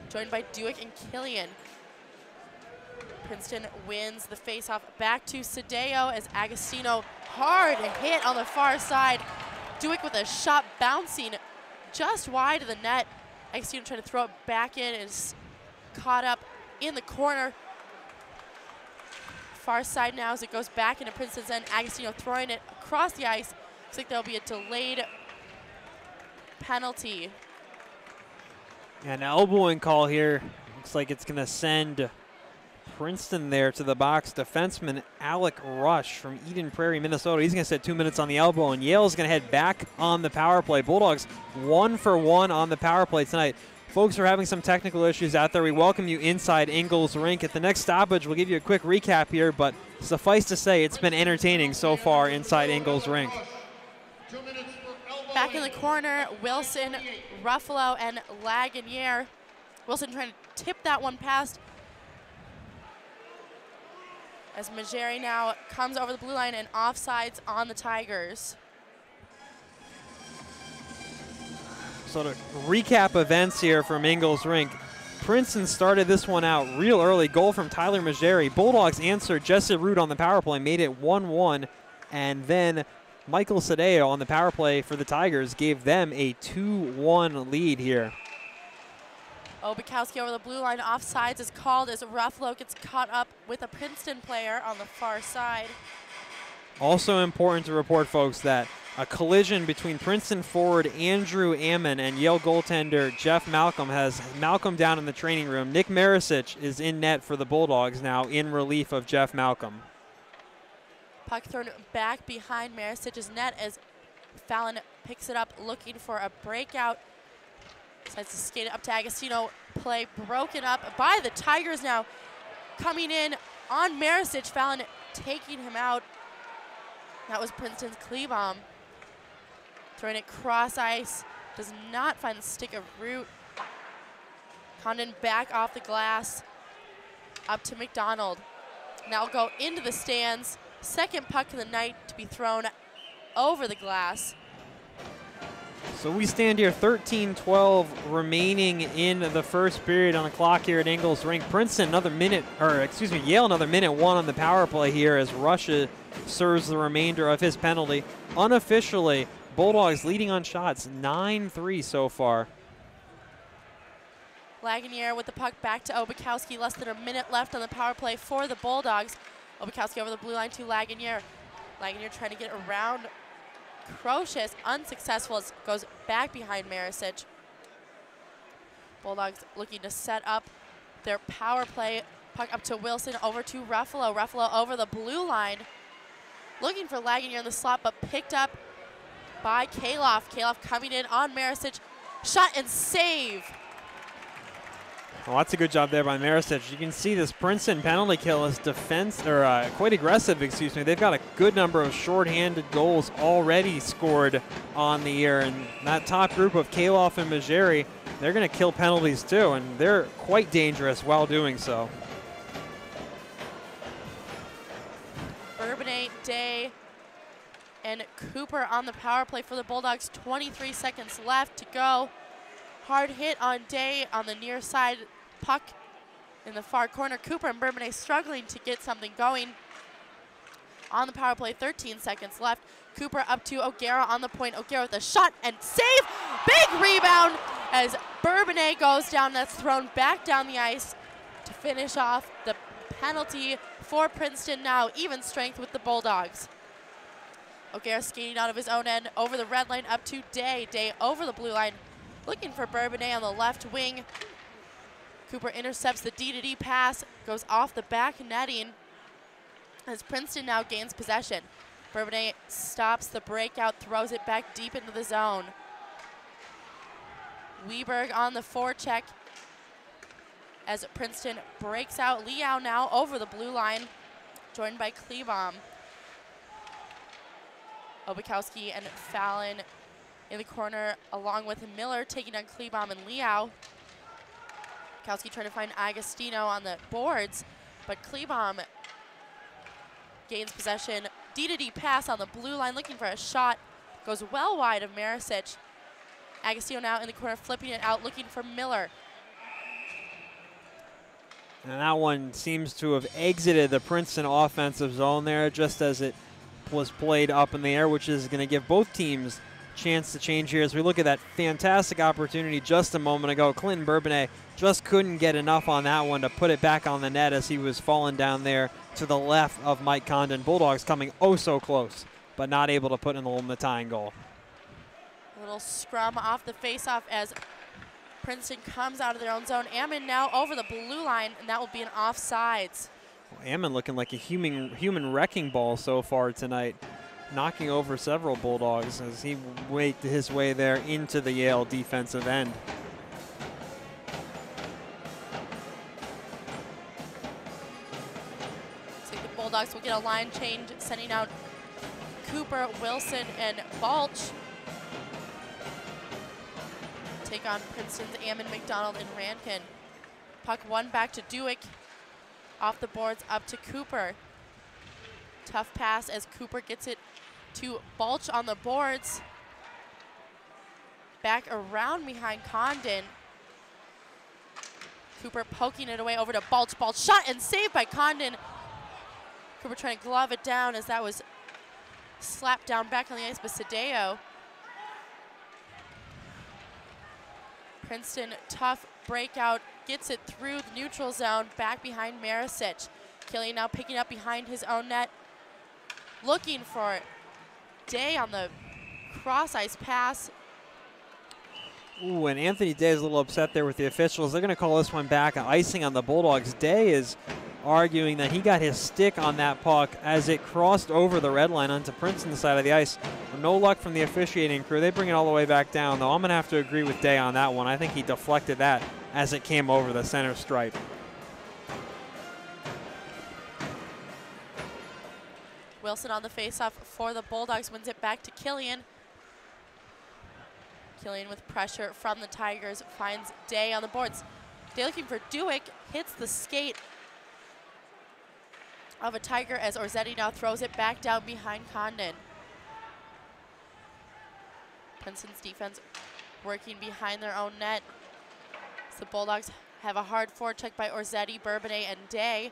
joined by Dewick and Killian. Princeton wins the faceoff back to Sadeo as Agostino hard hit on the far side. Dewick with a shot bouncing just wide of the net. Agostino trying to throw it back in and is caught up in the corner. Far side now as it goes back into Princeton's end. Agostino throwing it across the ice. Looks like there'll be a delayed penalty. An elbowing call here. Looks like it's going to send Princeton there to the box. Defenseman Alec Rush from Eden Prairie, Minnesota. He's going to sit 2 minutes on the elbow, and Yale's going to head back on the power play. Bulldogs 1 for 1 on the power play tonight. Folks are having some technical issues out there. We welcome you inside Ingles Rink. At the next stoppage, we'll give you a quick recap here, but suffice to say, it's been entertaining so far inside Ingles Rink. Back in the corner, Wilson, Ruffalo, and Lagunier. Wilson trying to tip that one past as Majeri now comes over the blue line and offsides on the Tigers. So to recap events here from Ingles Rink, Princeton started this one out real early. Goal from Tyler Majeri. Bulldogs answered. Jesse Root on the power play made it 1-1, and then Michael Sadeo on the power play for the Tigers gave them a 2-1 lead here. Obukowski over the blue line. Offsides is called as Ruffalo gets caught up with a Princeton player on the far side. Also important to report, folks, that a collision between Princeton forward Andrew Ammon and Yale goaltender Jeff Malcolm has Malcolm down in the training room. Nick Marisic is in net for the Bulldogs now in relief of Jeff Malcolm. Puck thrown back behind Marisic's net as Fallon picks it up looking for a breakout. Decides to skate it up to Agostino. Play broken up by the Tigers now. Coming in on Marisic. Fallon taking him out. That was Princeton's Klebaum. Throwing it cross ice. Does not find the stick of Root. Condon back off the glass. Up to McDonald. Now go into the stands. Second puck of the night to be thrown over the glass. So we stand here 13-12 remaining in the first period on the clock here at Ingles Rink. Princeton Yale another minute 1 on the power play here as Russia serves the remainder of his penalty. Unofficially, Bulldogs leading on shots 9-3 so far. Lagunier with the puck back to Obukowski. Less than a minute left on the power play for the Bulldogs. Obukowski over the blue line to Lagunier. Lagunier trying to get around Crocious, unsuccessful as goes back behind Marisic. Bulldogs looking to set up their power play. Puck up to Wilson, over to Ruffalo. Ruffalo over the blue line. Looking for Lagunier in the slot, but picked up by Kaloff. Kaloff coming in on Marisic. Shot and save. Well, that's a good job there by Marisic. You can see this Princeton penalty kill is quite aggressive, excuse me. They've got a good number of shorthanded goals already scored on the year. And that top group of Kaloff and Majeri, they're going to kill penalties too, and they're quite dangerous while doing so. Bourbonnais, Day, and Cooper on the power play for the Bulldogs. 23 seconds left to go. Hard hit on Day on the near side. Puck in the far corner. Cooper and Bourbonnais struggling to get something going. On the power play, 13 seconds left. Cooper up to O'Gara on the point. O'Gara with a shot and save. Big rebound as Bourbonnais goes down. That's thrown back down the ice to finish off the penalty for Princeton. Now even strength with the Bulldogs. O'Gara skating out of his own end over the red line up to Day. Day over the blue line. Looking for Bourbonnais on the left wing. Cooper intercepts the D-to-D pass, goes off the back netting as Princeton now gains possession. Bourbonnais stops the breakout, throws it back deep into the zone. Weberg on the forecheck as Princeton breaks out. Liao now over the blue line, joined by Klebaum. Obukowski and Fallon in the corner, along with Miller taking on Klebaum and Liao. Obukowski trying to find Agostino on the boards, but Klebaum gains possession. D-to-D pass on the blue line, looking for a shot. Goes well wide of Marisic. Agostino now in the corner, flipping it out, looking for Miller. And that one seems to have exited the Princeton offensive zone there just as it was played up in the air, which is going to give both teams a chance to change here as we look at that fantastic opportunity just a moment ago. Clinton Bourbonnais just couldn't get enough on that one to put it back on the net as he was falling down there to the left of Mike Condon. Bulldogs coming oh so close, but not able to put in the tying goal. A little scrum off the faceoff as Princeton comes out of their own zone. Ammon now over the blue line, and that will be an offsides. Well, Ammon looking like a human wrecking ball so far tonight, knocking over several Bulldogs as he waked his way there into the Yale defensive end. So the Bulldogs will get a line change, sending out Cooper, Wilson, and Balch. Take on Princeton's Ammon, McDonald, and Rankin. Puck one back to Dewick. Off the boards up to Cooper. Tough pass as Cooper gets it to Balch on the boards. Back around behind Condon. Cooper poking it away over to Balch. Balch shot and saved by Condon. Cooper trying to glove it down as that was slapped down back on the ice by Sadeo. Princeton, tough breakout, gets it through the neutral zone, back behind Marisic. Killian now picking up behind his own net, looking for Day on the cross-ice pass. Ooh, and Anthony Day is a little upset there with the officials. They're going to call this one back, icing on the Bulldogs. Day is arguing that he got his stick on that puck as it crossed over the red line onto Princeton's side of the ice. No luck from the officiating crew. They bring it all the way back down, though. I'm going to have to agree with Day on that one. I think he deflected that as it came over the center stripe. Wilson on the faceoff for the Bulldogs, wins it back to Killian. Killian with pressure from the Tigers finds Day on the boards. Day looking for Dewick, hits the skate of a Tiger as Orzetti now throws it back down behind Condon. Princeton's defense working behind their own net. So the Bulldogs have a hard forecheck by Orzetti, Bourbonnais, and Day.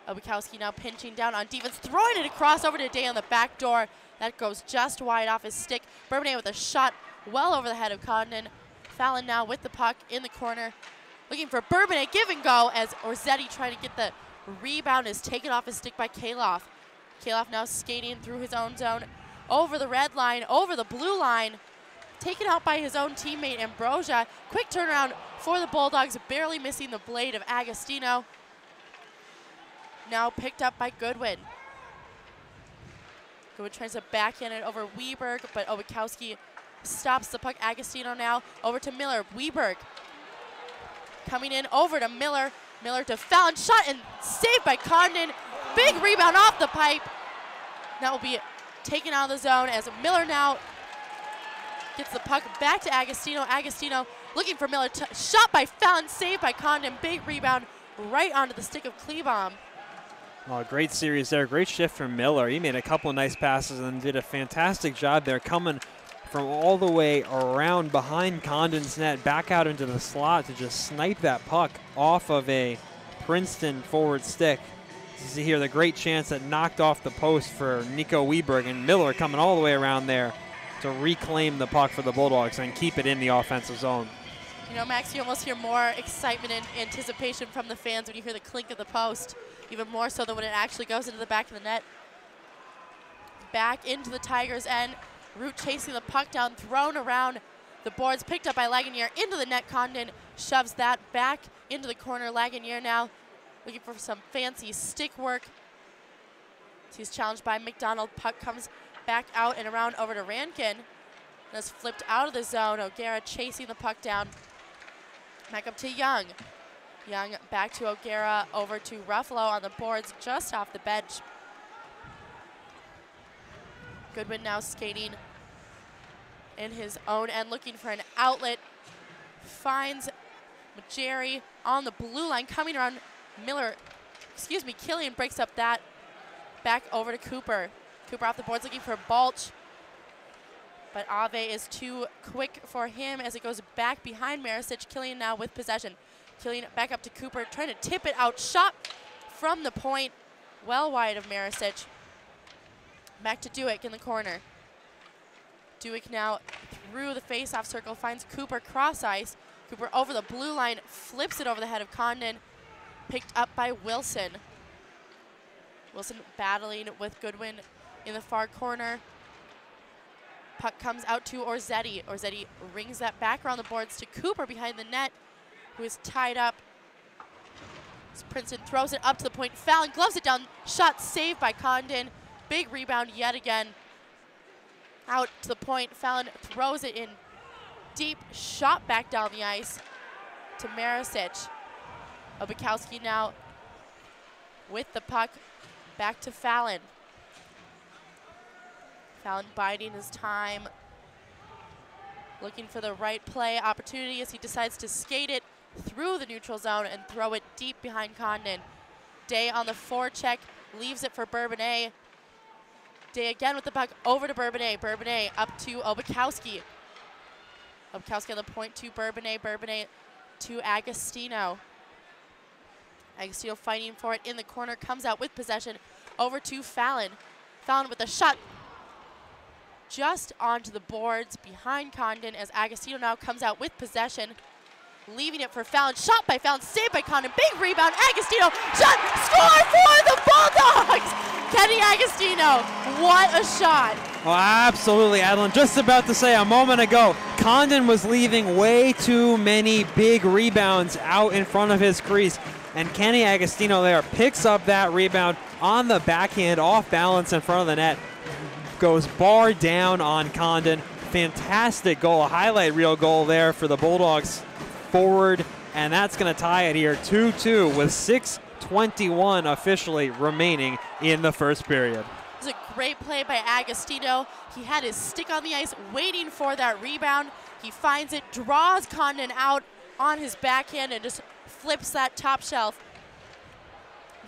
Obukowski now pinching down on defense, throwing it across over to Day on the back door. That goes just wide off his stick. Bourbonnais with a shot well over the head of Condon. Fallon now with the puck in the corner. Looking for Bourbonnais, give and go as Orzetti trying to get the rebound is taken off his stick by Kaloff. Kaloff now skating through his own zone, over the red line, over the blue line. Taken out by his own teammate Ambrosia. Quick turnaround for the Bulldogs, barely missing the blade of Agostino. Now picked up by Goodwin. Goodwin tries to backhand it over Weberg, but Obukowski stops the puck. Agostino now over to Miller. Weberg coming in over to Miller. Miller to Fallon, shot and saved by Condon. Big rebound off the pipe. That will be taken out of the zone as Miller now gets the puck back to Agostino. Agostino looking for Miller, shot by Fallon, saved by Condon. Big rebound right onto the stick of Klebaum. Oh, great series there. Great shift from Miller. He made a couple of nice passes and did a fantastic job there coming from all the way around behind Condon's net, back out into the slot to just snipe that puck off of a Princeton forward stick. You see here the great chance that knocked off the post for Nico Weberg, and Miller coming all the way around there to reclaim the puck for the Bulldogs and keep it in the offensive zone. You know, Max, you almost hear more excitement and anticipation from the fans when you hear the clink of the post, even more so than when it actually goes into the back of the net. Back into the Tigers' end. Root chasing the puck down, thrown around the boards, picked up by Lagunier into the net. Condon shoves that back into the corner. Lagunier now looking for some fancy stick work. He's challenged by McDonald. Puck comes back out and around over to Rankin. That's flipped out of the zone. O'Gara chasing the puck down. Back up to Young. Young back to O'Gara, over to Ruffalo on the boards just off the bench. Goodwin now skating in his own end, looking for an outlet. Finds Jerry on the blue line, coming around Killian breaks up that. Back over to Cooper. Cooper off the boards looking for Balch. But Ave is too quick for him as it goes back behind Marisic. Killian now with possession. Killing it back up to Cooper, trying to tip it out. Shot from the point, well wide of Marisic. Back to Duick in the corner. Duick now through the face-off circle, finds Cooper cross ice. Cooper over the blue line, flips it over the head of Condon. Picked up by Wilson. Wilson battling with Goodwin in the far corner. Puck comes out to Orzetti. Orzetti rings that back around the boards to Cooper behind the net, who is tied up. Princeton throws it up to the point. Fallon gloves it down. Shot saved by Condon. Big rebound yet again. Out to the point. Fallon throws it in deep. Shot back down the ice to Marisic. Obukowski now with the puck. Back to Fallon. Fallon biding his time. Looking for the right play opportunity as he decides to skate it through the neutral zone and throw it deep behind Condon. Day on the forecheck, leaves it for Bourbonnais. Day again with the puck over to Bourbonnais. Bourbonnais up to Obukowski. Obukowski on the point to Bourbonnais. Bourbonnais to Agostino. Agostino fighting for it in the corner, comes out with possession over to Fallon. Fallon with a shot just onto the boards behind Condon as Agostino now comes out with possession, leaving it for Fallon. Shot by Fallon, saved by Condon. Big rebound, Agostino, shot, score for the Bulldogs! Kenny Agostino, what a shot. Oh, absolutely, Adeline. Just about to say a moment ago, Condon was leaving way too many big rebounds out in front of his crease. And Kenny Agostino there picks up that rebound on the backhand, off balance in front of the net. Goes bar down on Condon. Fantastic goal, a highlight reel goal there for the Bulldogs forward. And that's going to tie it here 2-2 with 6:21 officially remaining in the first period. It was a great play by Agostino. He had his stick on the ice waiting for that rebound. He finds it, draws Condon out on his backhand and just flips that top shelf.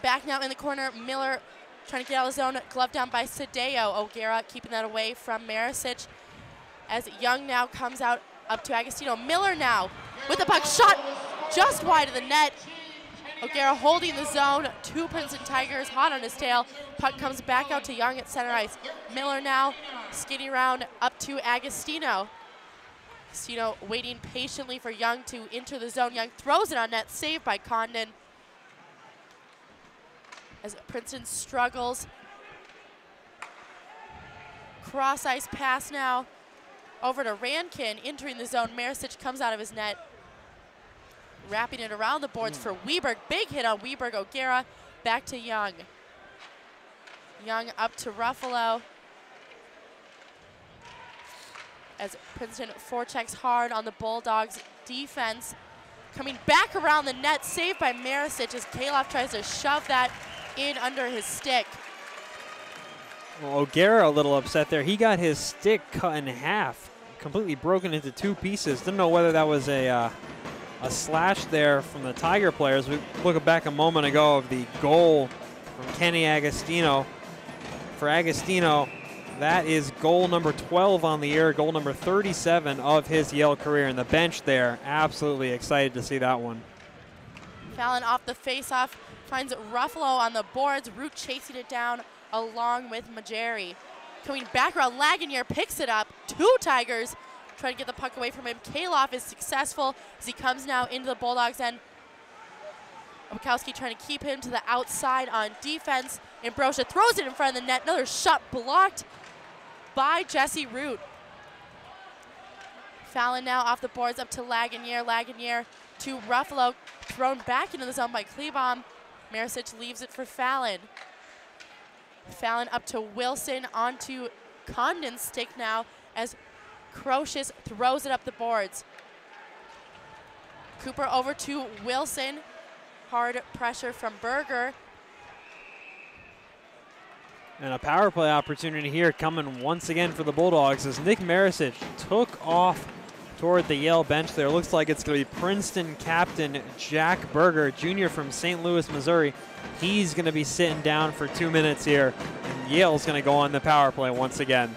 Back now in the corner, Miller trying to get out of the zone, glove down by Sadeo. O'Gara keeping that away from Marisic as Young now comes out up to Agostino. Miller now with the puck, shot just wide of the net. O'Gara holding the zone, two Princeton Tigers hot on his tail. Puck comes back out to Young at center ice. Miller now skating around up to Agostino. Agostino waiting patiently for Young to enter the zone. Young throws it on net, saved by Condon. As Princeton struggles. Cross ice pass now over to Rankin, entering the zone. Marisic comes out of his net, wrapping it around the boards for Weberg. Big hit on Weberg. O'Gara back to Young. Young up to Ruffalo. As Princeton forechecks hard on the Bulldogs defense. Coming back around the net, saved by Marisic as Kaloff tries to shove that in under his stick. Well, O'Gara a little upset there. He got his stick cut in half, completely broken into two pieces. Didn't know whether that was a slash there from the Tiger players. We looked back a moment ago of the goal from Kenny Agostino. For Agostino, that is goal number 12 on the year, goal number 37 of his Yale career. And the bench there, absolutely excited to see that one. Fallon off the faceoff, finds Ruffalo on the boards. Root chasing it down along with Majeri. Coming back around, Lagunier picks it up. Two Tigers trying to get the puck away from him. Kaloff is successful as he comes now into the Bulldogs end. Obukowski trying to keep him to the outside on defense. Ambrosia throws it in front of the net. Another shot blocked by Jesse Root. Fallon now off the boards up to Lagunier. Lagunier to Ruffalo, thrown back into the zone by Klebaum. Marisic leaves it for Fallon. Fallon up to Wilson, onto Condon's stick now as Crocious throws it up the boards. Cooper over to Wilson. Hard pressure from Berger. And a power play opportunity here coming once again for the Bulldogs as Nick Marisic took off toward the Yale bench there. Looks like it's going to be Princeton captain Jack Berger, junior from St. Louis, Missouri. He's going to be sitting down for 2 minutes here. And Yale's going to go on the power play once again.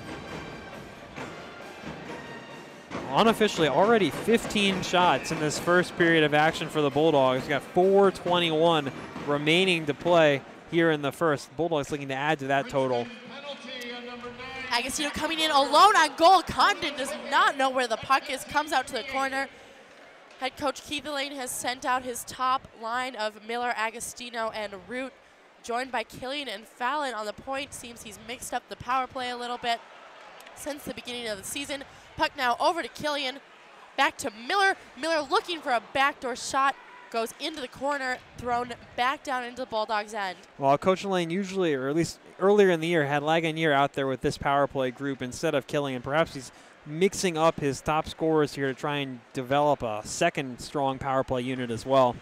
unofficially already 15 shots in this first period of action for the Bulldogs. We've got 4:21 remaining to play here in the first. Bulldogs looking to add to that total. Agostino coming in alone on goal. Condon does not know where the puck is, comes out to the corner. Head coach Keith Elaine has sent out his top line of Miller, Agostino, and Root, joined by Killian and Fallon on the point. Seems he's mixed up the power play a little bit since the beginning of the season. Puck now over to Killian, back to Miller. Miller looking for a backdoor shot, goes into the corner, thrown back down into the Bulldogs' end. Well, Coach Elaine usually, or at least earlier in the year, had Lagunier out there with this power play group instead of Killian. Perhaps he's mixing up his top scorers here to try and develop a second strong power play unit as well.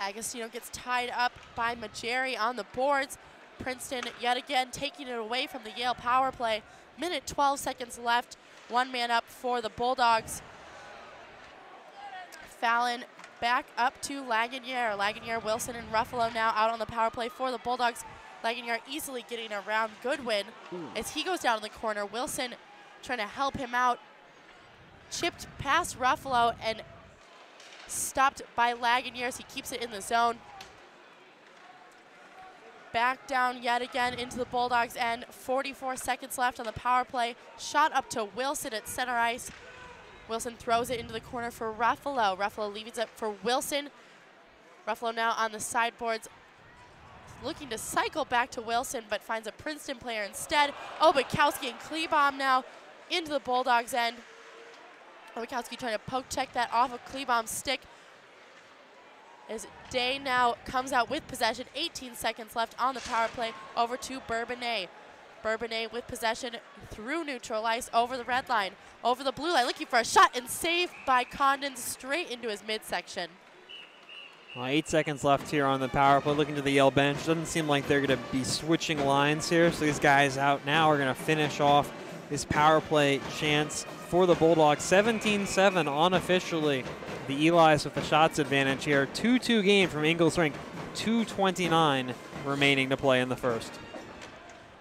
Agostino gets tied up by Majeri on the boards. Princeton yet again taking it away from the Yale power play. Minute 12 seconds left. One man up for the Bulldogs. Fallon back up to Lagunier. Lagunier, Wilson, and Ruffalo now out on the power play for the Bulldogs. Lagunier easily getting around Goodwin as he goes down in the corner. Wilson trying to help him out. Chipped past Ruffalo and stopped by Lagunier as he keeps it in the zone. Back down yet again into the Bulldogs' end. 44 seconds left on the power play. Shot up to Wilson at center ice. Wilson throws it into the corner for Ruffalo. Ruffalo leaves it for Wilson. Ruffalo now on the sideboards, looking to cycle back to Wilson, but finds a Princeton player instead. Obakowski and Klebaum now into the Bulldogs' end. Obakowski trying to poke check that off of Klebaum's stick. As Day now comes out with possession, 18 seconds left on the power play, over to Bourbonnais. Bourbonnais with possession through neutral ice, over the red line, over the blue line, looking for a shot and saved by Condon straight into his midsection. 8 seconds left here on the power play. Looking to the Yale bench. Doesn't seem like they're going to be switching lines here. So these guys out now are going to finish off this power play chance for the Bulldogs. 17-7 unofficially. The Eli's with the shots advantage here. 2-2 game from Ingles Rink. 2:29 remaining to play in the first.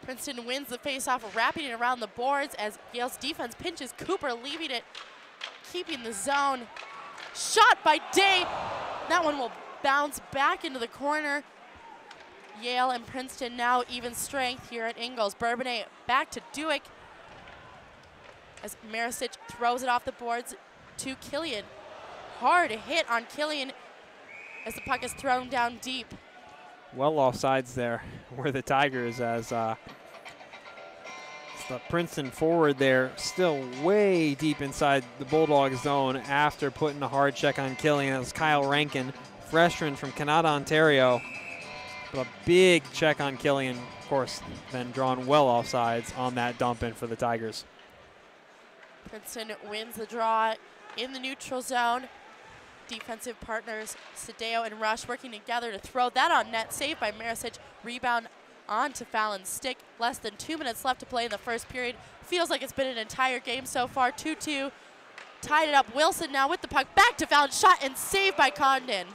Princeton wins the faceoff, wrapping it around the boards as Yale's defense pinches Cooper, leaving it, keeping the zone. Shot by Day. That one will bounce back into the corner. Yale and Princeton now even strength here at Ingles. Bourbonnais back to Duick as Marisic throws it off the boards to Killian. Hard hit on Killian as the puck is thrown down deep. Well offsides there were the Tigers as the Princeton forward there still way deep inside the Bulldog zone after putting a hard check on Killian. That was Kyle Rankin, freshman from Canada, Ontario. But a big check on Killian, of course, then drawn well offsides on that dump in for the Tigers. Princeton wins the draw in the neutral zone. Defensive partners Sadeo and Rush working together to throw that on net. Saved by Marisic. Rebound onto Fallon's stick. Less than 2 minutes left to play in the first period. Feels like it's been an entire game so far. 2-2. Tied it up. Wilson now with the puck. Back to Fallon. Shot and saved by Condon.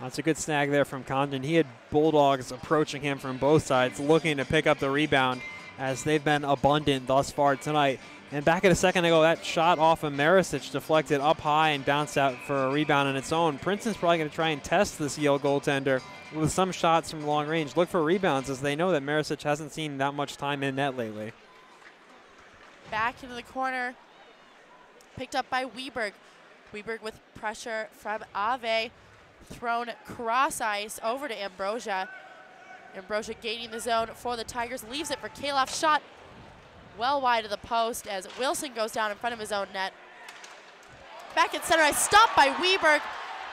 That's a good snag there from Condon. He had Bulldogs approaching him from both sides, looking to pick up the rebound as they've been abundant thus far tonight. And back at a second ago, that shot off of Marisic deflected up high and bounced out for a rebound on its own. Princeton's probably going to try and test this Yale goaltender with some shots from long range. Look for rebounds as they know that Marisic hasn't seen that much time in net lately. Back into the corner. Picked up by Weberg. Weberg with pressure from Ave. Thrown cross ice over to Ambrosia. Ambrosia gaining the zone for the Tigers. Leaves it for Kaloff. Shot well wide of the post as Wilson goes down in front of his own net. Back at center ice, stopped by Weberg.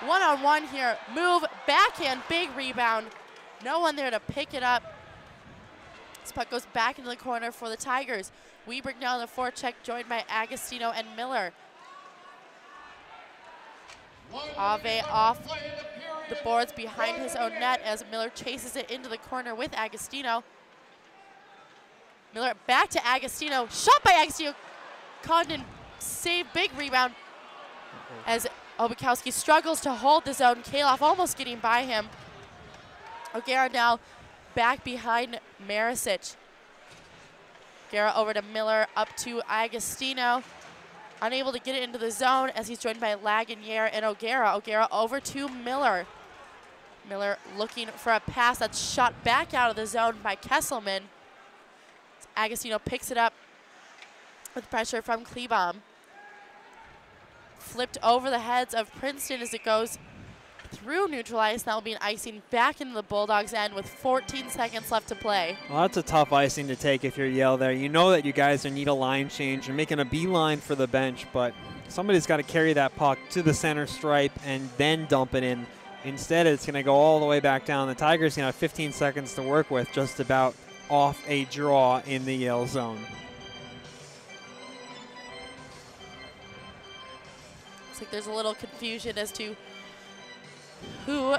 One-on-one here, move, backhand, big rebound. No one there to pick it up. This puck goes back into the corner for the Tigers. Weberg now on the forecheck, joined by Agostino and Miller. Ave off the boards behind his own net as Miller chases it into the corner with Agostino. Miller back to Agostino. Shot by Agostino. Condon saved, big rebound as Obakowski struggles to hold the zone. Kaloff almost getting by him. O'Gara now back behind Marisic. O'Gara over to Miller, up to Agostino. unable to get it into the zone as he's joined by Lagunier and O'Gara. O'Gara over to Miller. Miller looking for a pass that's shot back out of the zone by Kesselman. Agostino picks it up with pressure from Klebaum. Flipped over the heads of Princeton as it goes through neutral ice. That will be an icing back into the Bulldogs' end with 14 seconds left to play. Well, that's a tough icing to take if you're Yale there. You know that you guys need a line change and making a beeline for the bench, but somebody's got to carry that puck to the center stripe and then dump it in. Instead, it's going to go all the way back down. The Tigers going to have 15 seconds to work with, just about off a draw in the Yale zone. Looks like there's a little confusion as to who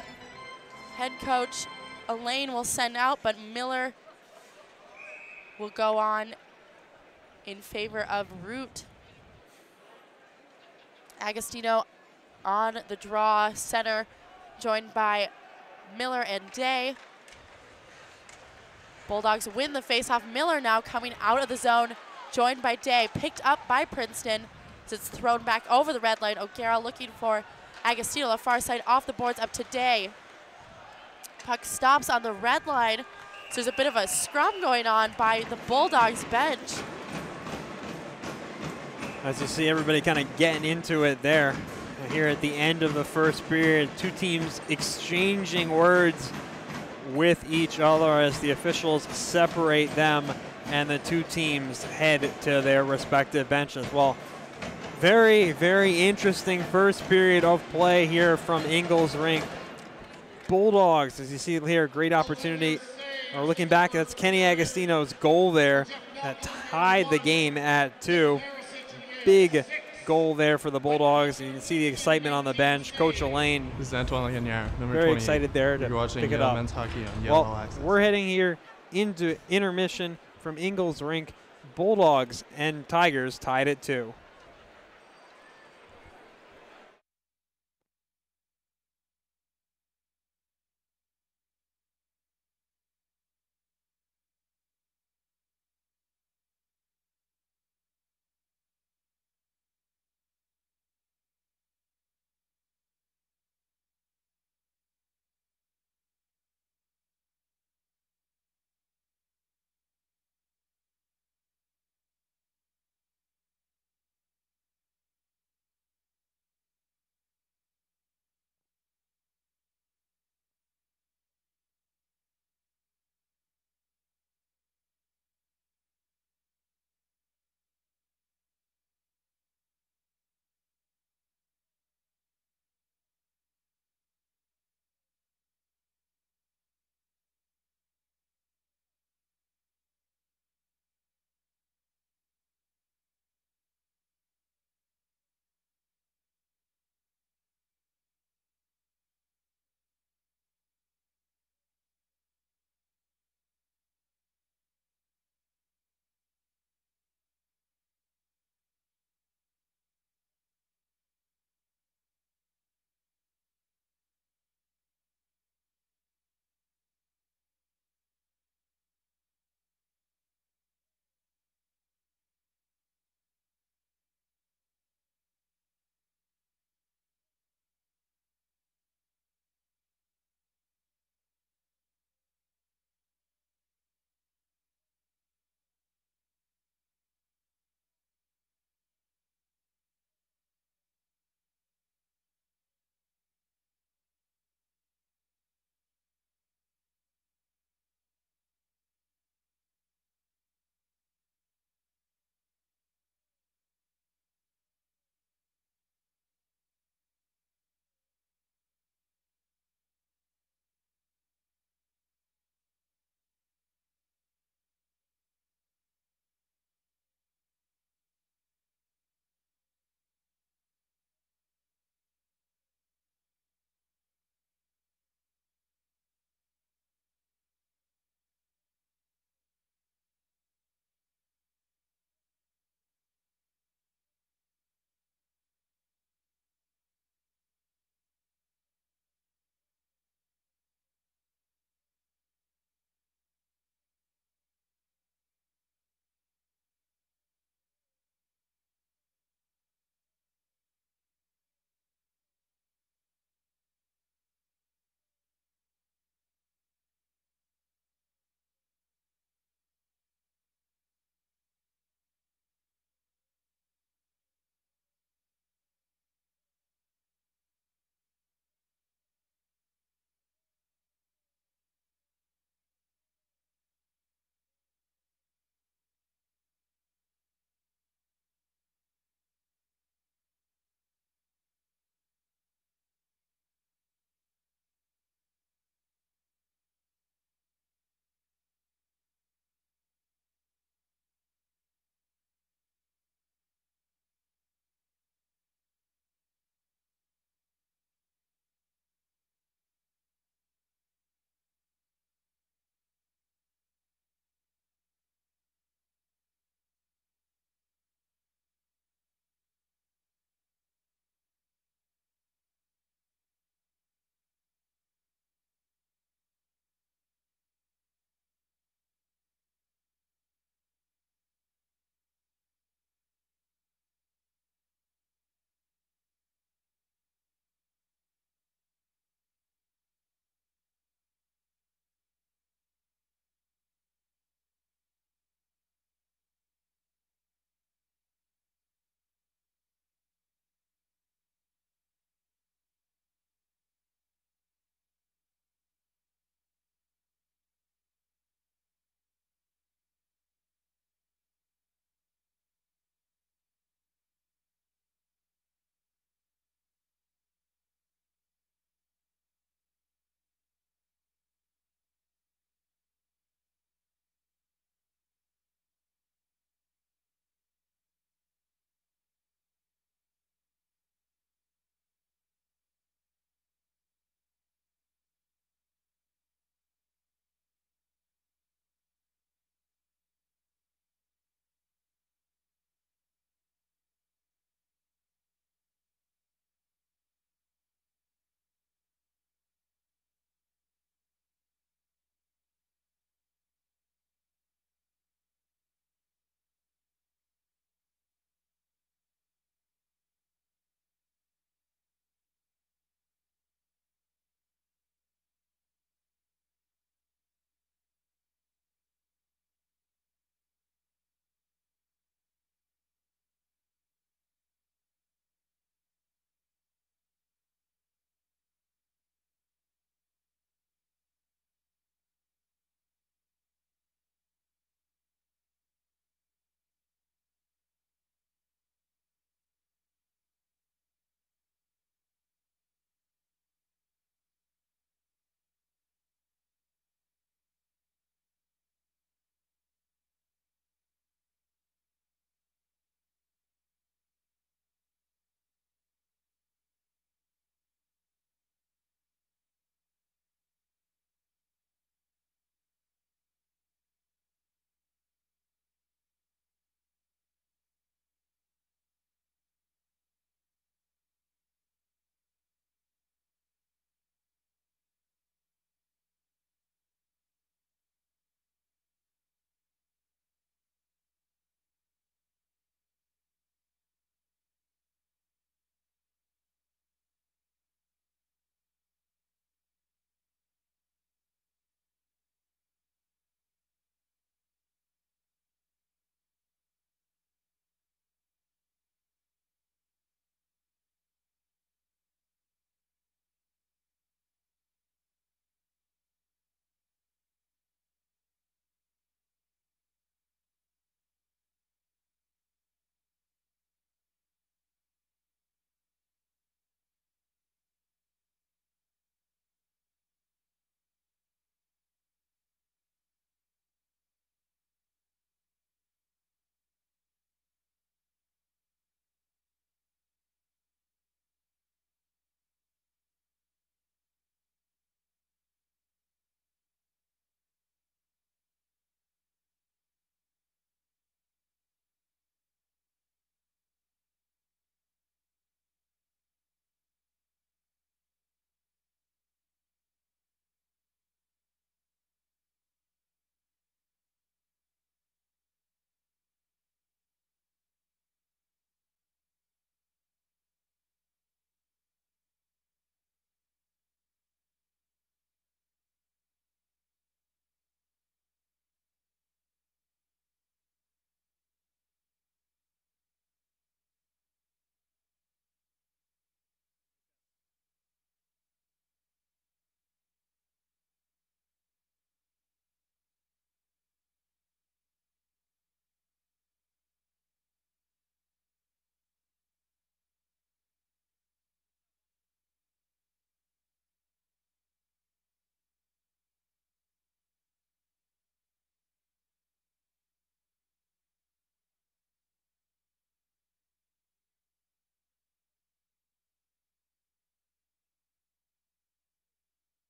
head coach Elaine will send out, but Miller will go on in favor of Root. Agostino on the draw, center, joined by Miller and Day. Bulldogs win the faceoff. Miller now coming out of the zone, joined by Day, picked up by Princeton. As it's thrown back over the red line. O'Gara looking for Agostino, the far side off the boards up to Day. Puck stops on the red line. So there's a bit of a scrum going on by the Bulldogs bench. As you see everybody kind of getting into it there. Here at the end of the first period, two teams exchanging words with each other as the officials separate them and the two teams head to their respective benches. Well, very, very interesting first period of play here from Ingles Rink. Bulldogs, as you see here, great opportunity. Or looking back, that's Kenny Agostino's goal there that tied the game at 2. Big goal there for the Bulldogs. You can see the excitement on the bench. Coach Elaine, this is Antoine Lagunier, number very 28. excited there to You're watching pick it Yale up. men's hockey on Yale All Access. We're heading here into intermission from Ingles Rink. Bulldogs and Tigers tied at 2.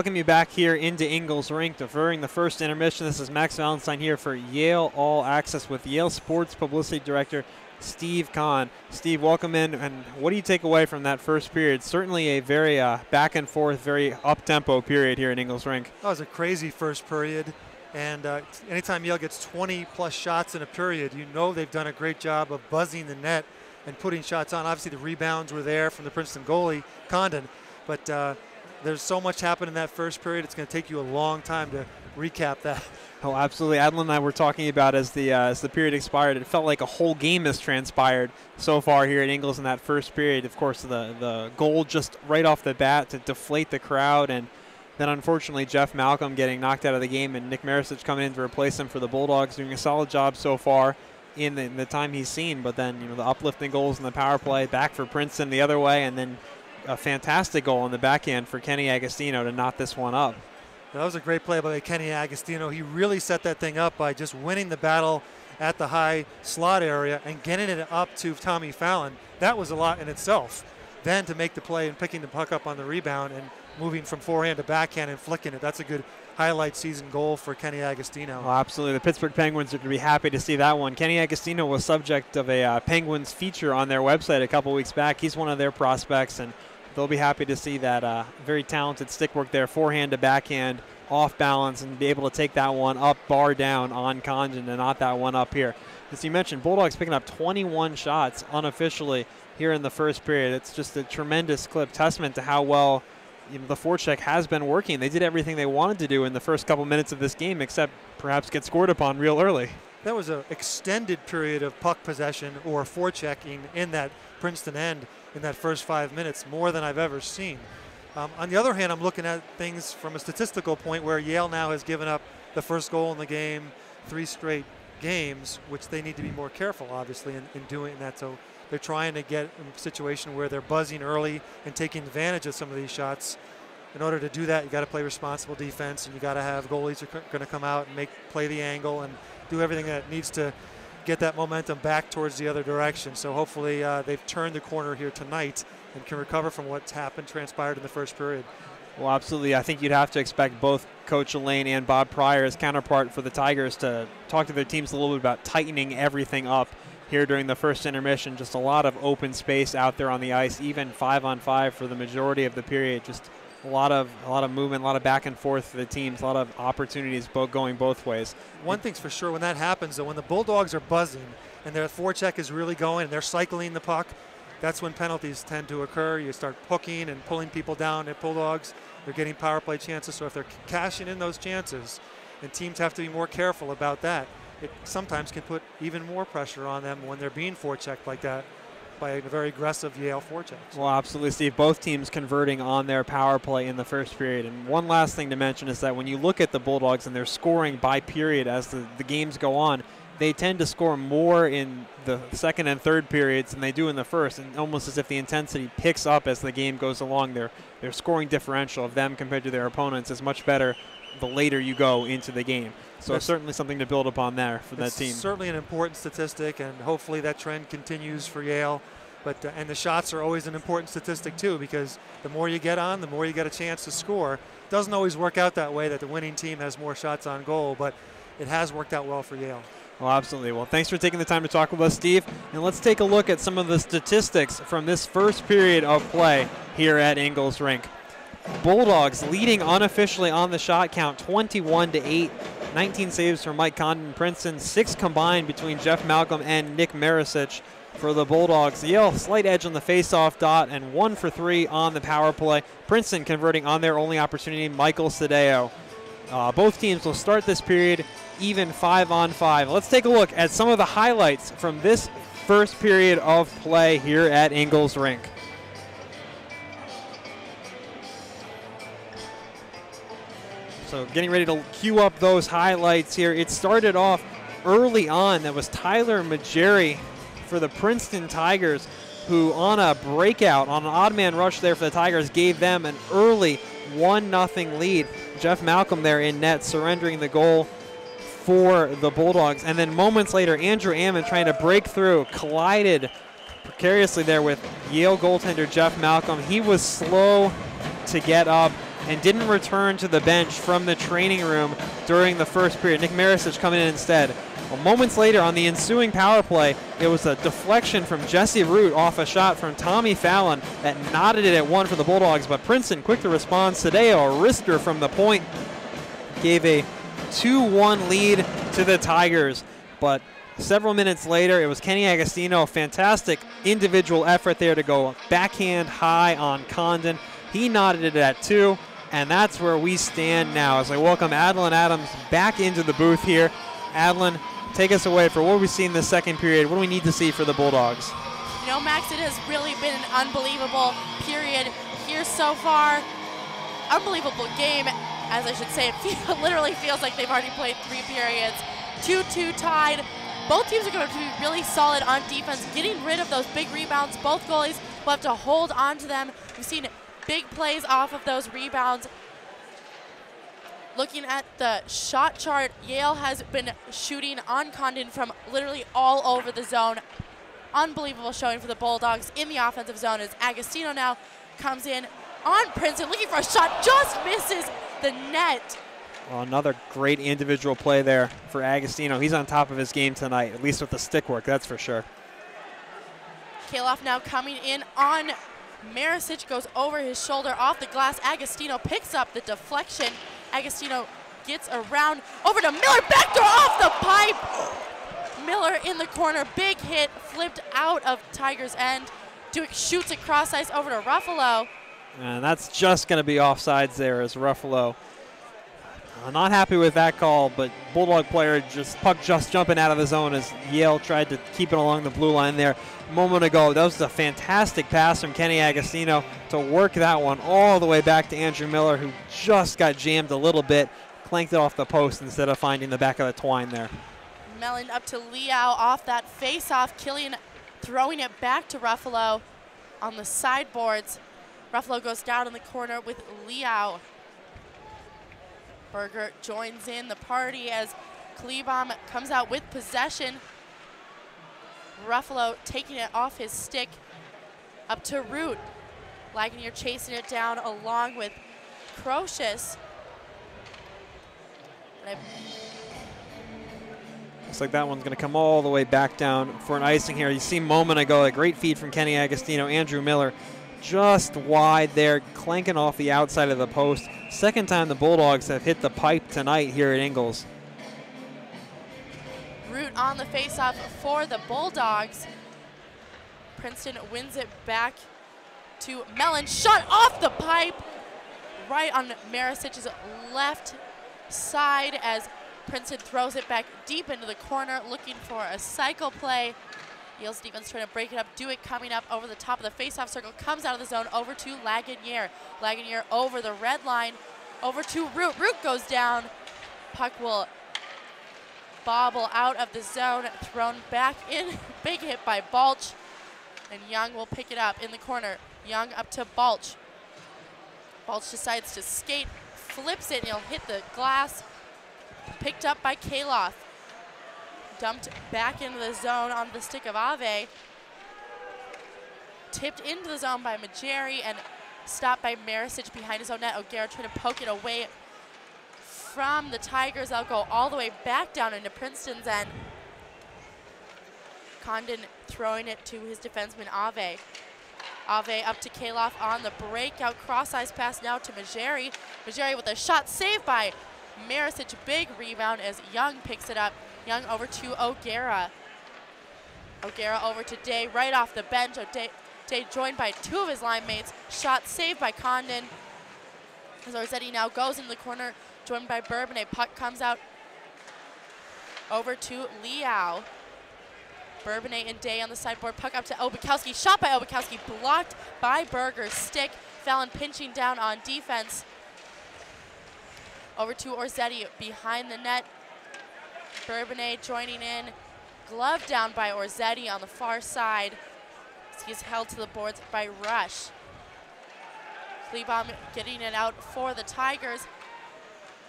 welcome you back here into Ingles Rink during the first intermission. This is Max Valentine here for Yale All Access with Yale Sports Publicity Director Steve Kahn. Steve, welcome in. And what do you take away from that first period? Certainly a very back and forth, very up-tempo period here in Ingles Rink. That was a crazy first period. And anytime Yale gets 20-plus shots in a period, you know they've done a great job of buzzing the net and putting shots on. Obviously, the rebounds were there from the Princeton goalie, Condon. But there's so much happened in that first period, it's going to take you a long time to recap that. Oh, absolutely. Adlin and I were talking about as the period expired, it felt like a whole game has transpired so far here at Ingles in that first period. Of course, the goal just right off the bat to deflate the crowd, and then unfortunately Jeff Malcolm getting knocked out of the game and Nick Marisic coming in to replace him for the Bulldogs, doing a solid job so far in the time he's seen. But then, the uplifting goals in the power play, back for Princeton the other way, and then a fantastic goal on the backhand for Kenny Agostino to knot this one up. That was a great play by Kenny Agostino. He really set that thing up by just winning the battle at the high slot area and getting it up to Tommy Fallon. That was a lot in itself. Then to make the play and picking the puck up on the rebound and moving from forehand to backhand and flicking it, that's a good highlight season goal for Kenny Agostino. Oh, absolutely. The Pittsburgh Penguins are going to be happy to see that one. Kenny Agostino was subject of a Penguins feature on their website a couple weeks back. He's one of their prospects, and they'll be happy to see that very talented stick work there, forehand to backhand, off balance, and be able to take that one up, bar down on Condon and knot that one up here. As you mentioned, Bulldogs picking up 21 shots unofficially here in the first period. It's just a tremendous clip, testament to how well the forecheck has been working. They did everything they wanted to do in the first couple minutes of this game, except perhaps get scored upon real early. That was an extended period of puck possession or forechecking in that Princeton end in that first 5 minutes, more than I've ever seen. On the other hand, I'm looking at things from a statistical point where Yale now has given up the first goal in the game 3 straight games, which they need to be more careful, obviously, in doing that. So they're trying to get in a situation where they're buzzing early and taking advantage of some of these shots. In order to do that, you got to play responsible defense, and you got to have goalies who are going to come out and play the angle and do everything that needs to get that momentum back towards the other direction. So hopefully they've turned the corner here tonight and can recover from what's transpired in the first period. Well, absolutely. I think you'd have to expect both Coach Elaine and Bob Pryor, as counterpart for the Tigers, to talk to their teams a little bit about tightening everything up here during the first intermission. Just a lot of open space out there on the ice, even 5-on-5 for the majority of the period. Just a lot of movement, a lot of back and forth for the teams, a lot of opportunities going both ways. One thing's for sure, when that happens, though, when the Bulldogs are buzzing and their forecheck is really going and they're cycling the puck, that's when penalties tend to occur. You start hooking and pulling people down at Bulldogs. They're getting power play chances. So if they're cashing in those chances, and teams have to be more careful about that, it sometimes can put even more pressure on them when they're being forechecked like that by a very aggressive Yale forecheck. Well, absolutely, Steve. Both teams converting on their power play in the first period. And one last thing to mention is that when you look at the Bulldogs and they're scoring by period as the games go on, they tend to score more in the second and third periods than they do in the first, and almost as if the intensity picks up as the game goes along. Their scoring differential of them compared to their opponents is much better the later you go into the game. So it's certainly something to build upon there for that team. Certainly an important statistic, and hopefully that trend continues for Yale. But and the shots are always an important statistic too, because the more you get on, the more you get a chance to score. It doesn't always work out that way, that the winning team has more shots on goal, but it has worked out well for Yale. Well, absolutely. Well, thanks for taking the time to talk with us, Steve. And let's take a look at some of the statistics from this first period of play here at Ingles Rink. Bulldogs leading unofficially on the shot count, 21-8. 19 saves from Mike Condon, Princeton, 6 combined between Jeff Malcolm and Nick Marisic for the Bulldogs. Yale slight edge on the face-off dot and 1 for 3 on the power play. Princeton converting on their only opportunity, Michael Sadeo. Both teams will start this period even 5-on-5. Let's take a look at some of the highlights from this first period of play here at Ingles Rink. So getting ready to cue up those highlights here. It started off early on. That was Tyler Majeri for the Princeton Tigers, who on a breakout, on an odd man rush there for the Tigers, gave them an early 1-0 lead. Jeff Malcolm there in net, surrendering the goal for the Bulldogs. And then moments later, Andrew Ammon trying to break through, collided precariously there with Yale goaltender Jeff Malcolm. He was slow to get up, and didn't return to the bench from the training room during the first period. Nick Marisic coming in instead. Well, moments later on the ensuing power play, it was a deflection from Jesse Root off a shot from Tommy Fallon that knotted it at one for the Bulldogs, but Princeton quick to respond. Sadeo, a wrister from the point, gave a 2-1 lead to the Tigers. But several minutes later, it was Kenny Agostino, fantastic individual effort there to go backhand high on Condon. He knotted it at 2, and that's where we stand now as I welcome Adlin Adams back into the booth here. Adlin, take us away for what we see in the second period. What do we need to see for the Bulldogs? You know, Max, it has really been an unbelievable period here so far. Unbelievable game, as I should say. It literally feels like they've already played 3 periods. 2-2 tied. Both teams are going to be really solid on defense, getting rid of those big rebounds. Both goalies will have to hold on to them. We've seen big plays off of those rebounds. Looking at the shot chart, Yale has been shooting on Condon from literally all over the zone. Unbelievable showing for the Bulldogs in the offensive zone as Agostino now comes in on Princeton, looking for a shot, just misses the net. Well, another great individual play there for Agostino. He's on top of his game tonight, at least with the stick work, that's for sure. Kaloff now coming in on Marisic, goes over his shoulder off the glass. Agostino picks up the deflection. Agostino gets around over to Miller, backdoor off the pipe. Miller in the corner, big hit, flipped out of Tigers' end. Duick shoots it cross ice over to Ruffalo. And that's just going to be offsides there as Ruffalo. Not happy with that call, but Bulldog player puck just jumping out of the zone as Yale tried to keep it along the blue line there a moment ago. That was a fantastic pass from Kenny Agostino to work that one all the way back to Andrew Miller, who just got jammed a little bit, clanked it off the post instead of finding the back of the twine there. Mellon up to Liao off that face-off. Killian throwing it back to Ruffalo on the sideboards. Ruffalo goes down in the corner with Liao. Berger joins in the party as Kleebom comes out with possession. Ruffalo taking it off his stick up to Root. Lagunier chasing it down along with Crocious. Looks like that one's going to come all the way back down for an icing here. You see a moment ago, a great feed from Kenny Agostino. Andrew Miller just wide there, clanking off the outside of the post. Second time the Bulldogs have hit the pipe tonight here at Ingles. Root on the faceoff for the Bulldogs. Princeton wins it back to Mellon. Shot off the pipe right on Marisic's left side as Princeton throws it back deep into the corner, looking for a cycle play. Yale's defense trying to break it up. Dewitt coming up over the top of the faceoff circle, comes out of the zone over to Lagunier. Lagunier over the red line, over to Root. Root goes down. Puck will bobble out of the zone, thrown back in. Big hit by Balch. And Young will pick it up in the corner. Young up to Balch. Balch decides to skate, flips it, and he'll hit the glass. Picked up by Kaloff. Dumped back into the zone on the stick of Ave. Tipped into the zone by Majeri and stopped by Marisic behind his own net. O'Gara trying to poke it away from the Tigers. They'll go all the way back down into Princeton's end. Condon throwing it to his defenseman Ave. Ave up to Kaloff on the breakout cross-ice pass now to Majeri. Majeri with a shot saved by Marisic. Big rebound as Young picks it up. Young over to O'Gara. O'Gara over to Day right off the bench. Day joined by 2 of his line mates. Shot saved by Condon. As Orzetti now goes into the corner, joined by Bourbonnais. Puck comes out over to Liao. Bourbonnais and Day on the sideboard. Puck up to Obukowski. Shot by Obukowski, blocked by Berger's stick. Fallon pinching down on defense. Over to Orzetti behind the net. Bourbonnais joining in. Glove down by Orzetti on the far side. He's held to the boards by Rush. Kleebom getting it out for the Tigers.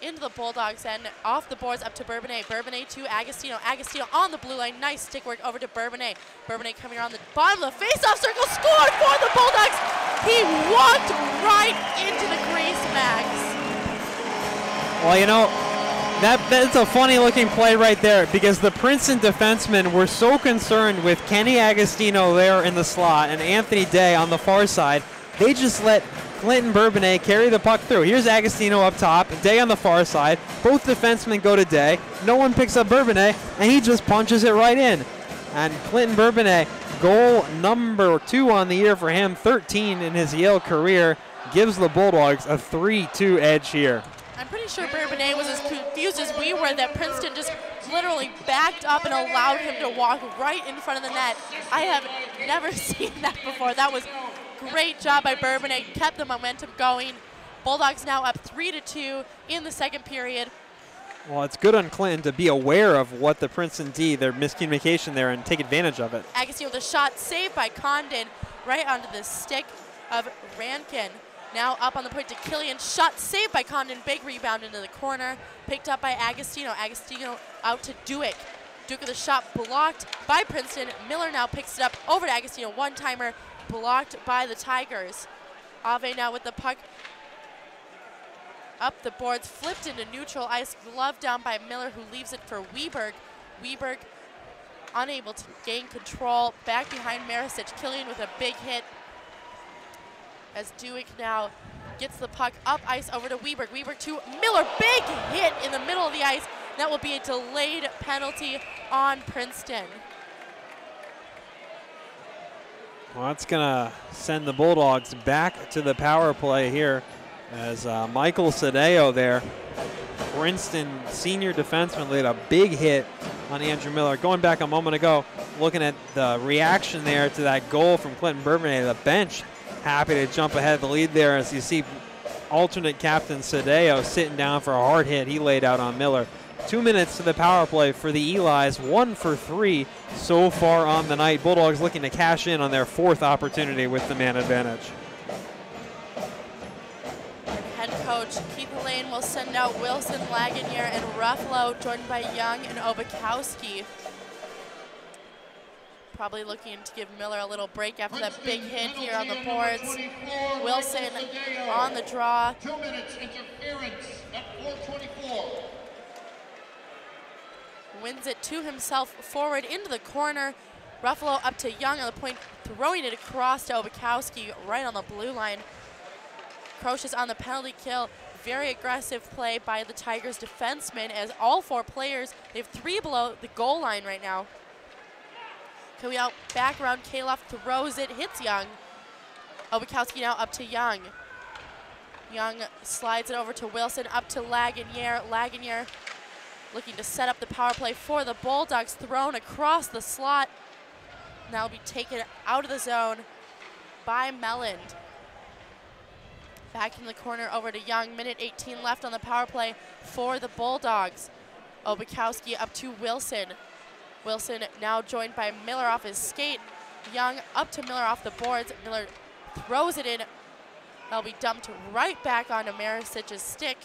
into the Bulldogs end. Off the boards up to Bourbonnais. Bourbonnais to Agostino. Agostino on the blue line. Nice stick work over to Bourbonnais. Bourbonnais coming around the bottom of the face-off circle. Scored for the Bulldogs. He walked right into the crease, Max. Well, you know, that's a funny looking play right there because the Princeton defensemen were so concerned with Kenny Agostino there in the slot and Anthony Day on the far side, they just let Clinton Bourbonnais carry the puck through. Here's Agostino up top, Day on the far side. Both defensemen go to Day. No one picks up Bourbonnais, and he just punches it right in. And Clinton Bourbonnais, goal number 2 on the year for him, 13 in his Yale career, gives the Bulldogs a 3-2 edge here. I'm pretty sure Bourbonnais was as confused as we were that Princeton just literally backed up and allowed him to walk right in front of the net. I have never seen that before. That was great job by Bourbonnais, kept the momentum going. Bulldogs now up 3-2 in the second period. Well, it's good on Clinton to be aware of what the Princeton D, their miscommunication there, and take advantage of it. Agostino with a shot saved by Condon right onto the stick of Rankin. Now up on the point to Killian. Shot saved by Condon. Big rebound into the corner. Picked up by Agostino. Agostino out to Duick. Duick with a shot blocked by Princeton. Miller now picks it up over to Agostino. One-timer blocked by the Tigers. Ave now with the puck up the boards. Flipped into neutral ice. Glove down by Miller, who leaves it for Weberg. Weberg unable to gain control. Back behind Marisic. Killian with a big hit. As Duick now gets the puck up ice over to Weberg. Weberg to Miller. Big hit in the middle of the ice. That will be a delayed penalty on Princeton. Well, that's going to send the Bulldogs back to the power play here as Michael Sadeo there, Princeton senior defenseman, laid a big hit on Andrew Miller. Going back a moment ago, looking at the reaction there to that goal from Clinton Bourbonnais, the bench happy to jump ahead of the lead there as you see alternate captain Sadeo sitting down for a hard hit he laid out on Miller. 2 minutes to the power play for the Elis, 1 for 3 so far on the night. Bulldogs looking to cash in on their 4th opportunity with the man advantage. Head coach Keith Lane will send out Wilson, Lagunier, and Ruffalo, joined by Young and Obakowski. Probably looking to give Miller a little break after that big hit here on the boards. Wilson on the draw. 2 minutes interference at 4:24. Wins it to himself forward into the corner. Ruffalo up to Young on the point, throwing it across to Obakowski right on the blue line. Croce on the penalty kill. Very aggressive play by the Tigers defensemen as all 4 players, they have 3 below the goal line right now. Coming out back around, Kaloff throws it, hits Young. Obakowski now up to Young. Young slides it over to Wilson, up to Lagunier. Lagunier looking to set up the power play for the Bulldogs, thrown across the slot. Now will be taken out of the zone by Melland. Back in the corner over to Young, minute 18 left on the power play for the Bulldogs. Obakowski up to Wilson. Wilson now joined by Miller off his skate. Young up to Miller off the boards. Miller throws it in. That'll be dumped right back onto Marisic's stick.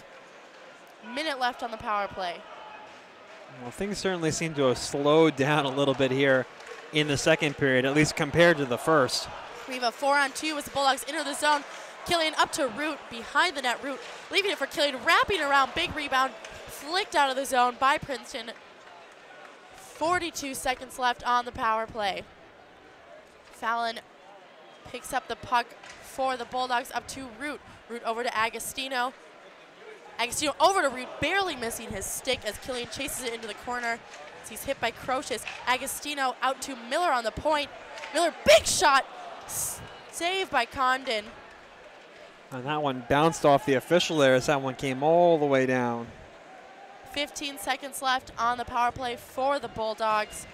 Minute left on the power play. Well, things certainly seem to have slowed down a little bit here in the second period, at least compared to the first. We have a 4-on-2 as the Bulldogs enter the zone. Killian up to Root, behind the net. Root leaving it for Killian, wrapping around, big rebound, flicked out of the zone by Princeton. 42 seconds left on the power play. Fallon picks up the puck for the Bulldogs up to Root. Root over to Agostino. Agostino over to Root, barely missing his stick as Killian chases it into the corner. As he's hit by Croce. Agostino out to Miller on the point. Miller, big shot, saved by Condon. And that one bounced off the official there as that one came all the way down. 15 seconds left on the power play for the Bulldogs.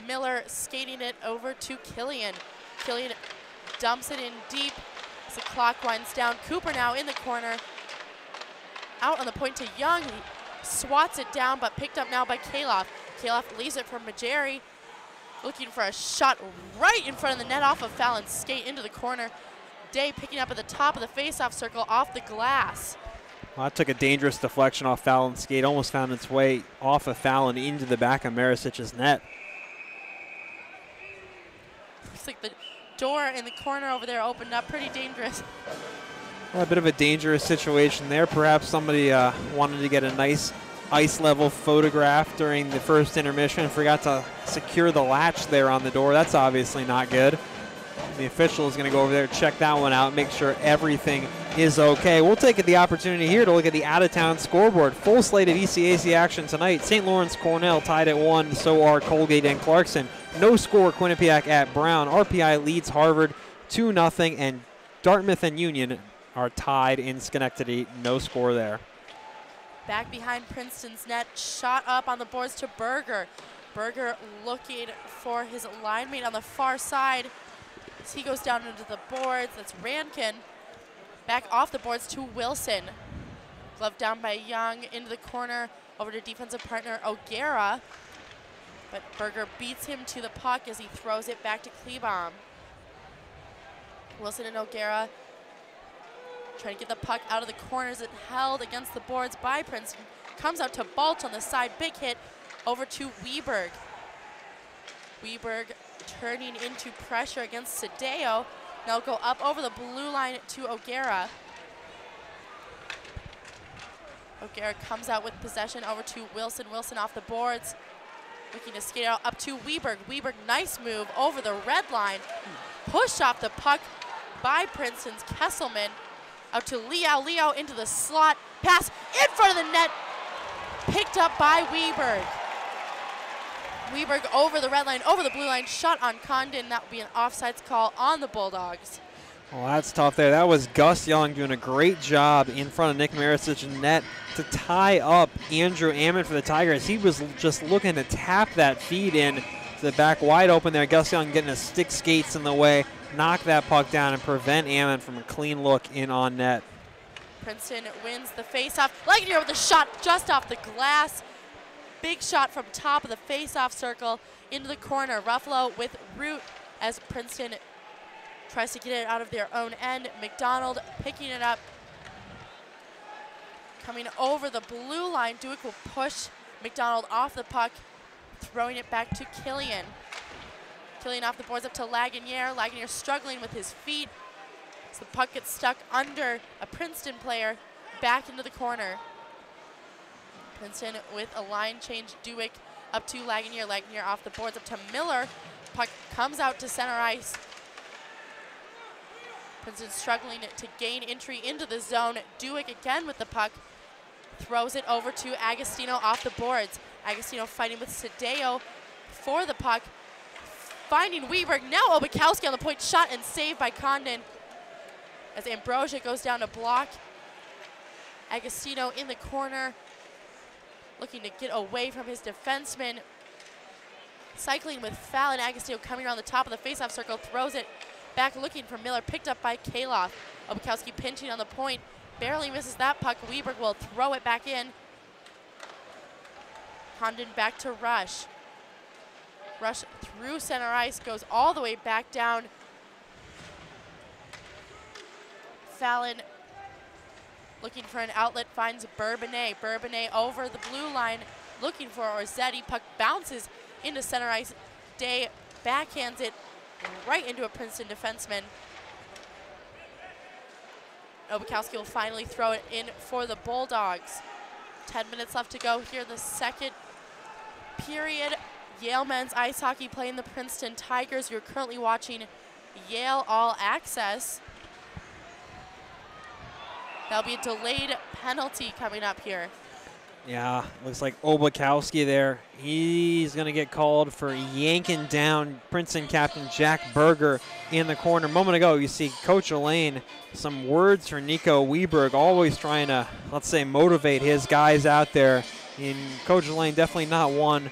Miller skating it over to Killian. Killian dumps it in deep as the clock winds down. Cooper now in the corner. Out on the point to Young. He swats it down, but picked up now by Kaloff. Kaloff leaves it for Majeri. Looking for a shot right in front of the net off of Fallon's skate into the corner. Day picking up at the top of the face-off circle off the glass. Well, that took a dangerous deflection off Fallon's skate. Almost found its way off of Fallon into the back of Marisic's net. Looks like the door in the corner over there opened up. Pretty dangerous. Well, a bit of a dangerous situation there. Perhaps somebody wanted to get a nice ice level photograph during the first intermission and forgot to secure the latch there on the door. That's obviously not good. The official is going to go over there, check that one out, make sure everything is okay. We'll take the opportunity here to look at the out-of-town scoreboard. Full slate of ECAC action tonight. St. Lawrence Cornell tied at 1, so are Colgate and Clarkson. No score Quinnipiac at Brown. RPI leads Harvard 2-0, and Dartmouth and Union are tied in Schenectady. No score there. Back behind Princeton's net, shot up on the boards to Berger. Berger looking for his line mate on the far side. As he goes down into the boards, that's Rankin. Back off the boards to Wilson. Glove down by Young into the corner, over to defensive partner O'Gara. But Berger beats him to the puck as he throws it back to Klebaum. Wilson and O'Gara trying to get the puck out of the corners. It held against the boards by Princeton. Comes out to Balch on the side. Big hit over to Weberg. Weberg turning into pressure against Sadeo. Now go up over the blue line to O'Gara. O'Gara comes out with possession over to Wilson. Wilson off the boards. Looking to skate out up to Weberg. Weberg, nice move over the red line. Pushed off the puck by Princeton's Kesselman. Out to Liao. Liao into the slot. Pass in front of the net. Picked up by Weberg. Weberg over the red line, over the blue line, shot on Condon. That would be an offsides call on the Bulldogs. Well, that's tough there. That was Gus Young doing a great job in front of Nick Marisic's net to tie up Andrew Ammon for the Tigers. He was just looking to tap that feed in to the back wide open there. Gus Young getting his stick skates in the way, knock that puck down and prevent Ammon from a clean look in on net. Princeton wins the faceoff. Lagunier with a shot just off the glass. Big shot from top of the face-off circle into the corner. Ruffalo with Root as Princeton tries to get it out of their own end. McDonald picking it up. Coming over the blue line, Duick will push McDonald off the puck, throwing it back to Killian. Killian off the boards up to Lagunier. Lagunier struggling with his feet. So the puck gets stuck under a Princeton player, back into the corner. Princeton with a line change. Duick up to Lagunier. Lagunier off the boards up to Miller. Puck comes out to center ice. Princeton struggling to gain entry into the zone. Duick again with the puck. Throws it over to Agostino off the boards. Agostino fighting with Sadeo for the puck. Finding Weberg. Now Obakowski on the point. Shot and saved by Condon. As Ambrosia goes down to block. Agostino in the corner. Looking to get away from his defenseman. Cycling with Fallon. Agostino coming around the top of the faceoff circle. Throws it back looking for Miller. Picked up by Kaloff. Obakowski pinching on the point. Barely misses that puck. Weberg will throw it back in. Condon back to Rush. Rush through center ice. Goes all the way back down. Fallon looking for an outlet, finds Bourbonnais. Bourbonnais over the blue line, looking for Orzetti. Puck bounces into center ice. Day backhands it right into a Princeton defenseman. Obakowski will finally throw it in for the Bulldogs. 10 minutes left to go here in the second period. Yale men's ice hockey playing the Princeton Tigers. You're currently watching Yale All Access. There'll be a delayed penalty coming up here. Yeah, looks like Obakowski there. He's going to get called for yanking down Princeton captain Jack Berger in the corner. A moment ago, you see Coach Elaine, some words for Nico Weberg, always trying to, let's say, motivate his guys out there. And Coach Elaine definitely not one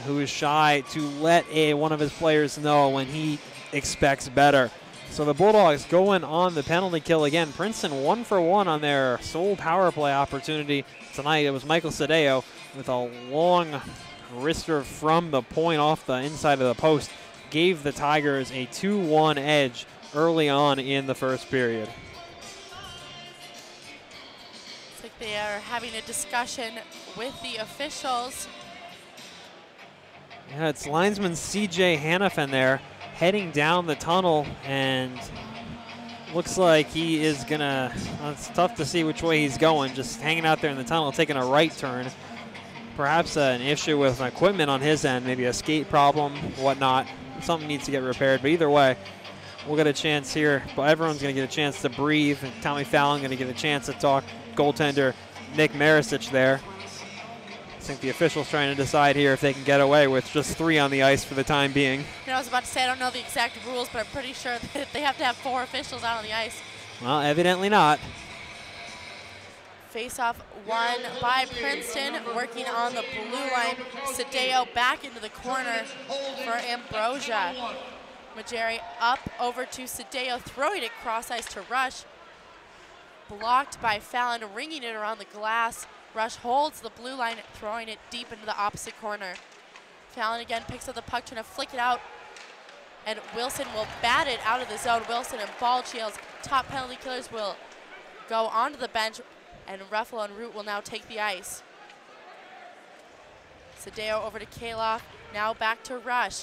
who is shy to let one of his players know when he expects better. So the Bulldogs going on the penalty kill again. Princeton 1 for 1 on their sole power play opportunity tonight. It was Michael Sadeo with a long wrister from the point off the inside of the post. Gave the Tigers a 2-1 edge early on in the first period. It's like They are having a discussion with the officials. Yeah, it's linesman C.J. Hannafin there heading down the tunnel, and looks like he is gonna, well, it's tough to see which way he's going, just hanging out there in the tunnel, taking a right turn. Perhaps an issue with equipment on his end, maybe a skate problem, whatnot. Something needs to get repaired, but either way, we'll get a chance here. But everyone's gonna get a chance to breathe, and Tommy Fallon gonna get a chance to talk goaltender Nick Marisic there. I think the officials trying to decide here if they can get away with just 3 on the ice for the time being. You know, I was about to say I don't know the exact rules, but I'm pretty sure that they have to have 4 officials out on the ice. Well, evidently not. Face-off won by Princeton, working on the blue line. Sadeo back into the corner for Ambrosia. Majeri up over to Sadeo, throwing it cross ice to Rush. Blocked by Fallon, ringing it around the glass. Rush holds the blue line, throwing it deep into the opposite corner. Fallon again picks up the puck, trying to flick it out. And Wilson will bat it out of the zone. Wilson and Ballchiels, top penalty killers, will go onto the bench, and Ruffalo and Root will now take the ice. Sadeo over to Kaloff, now back to Rush.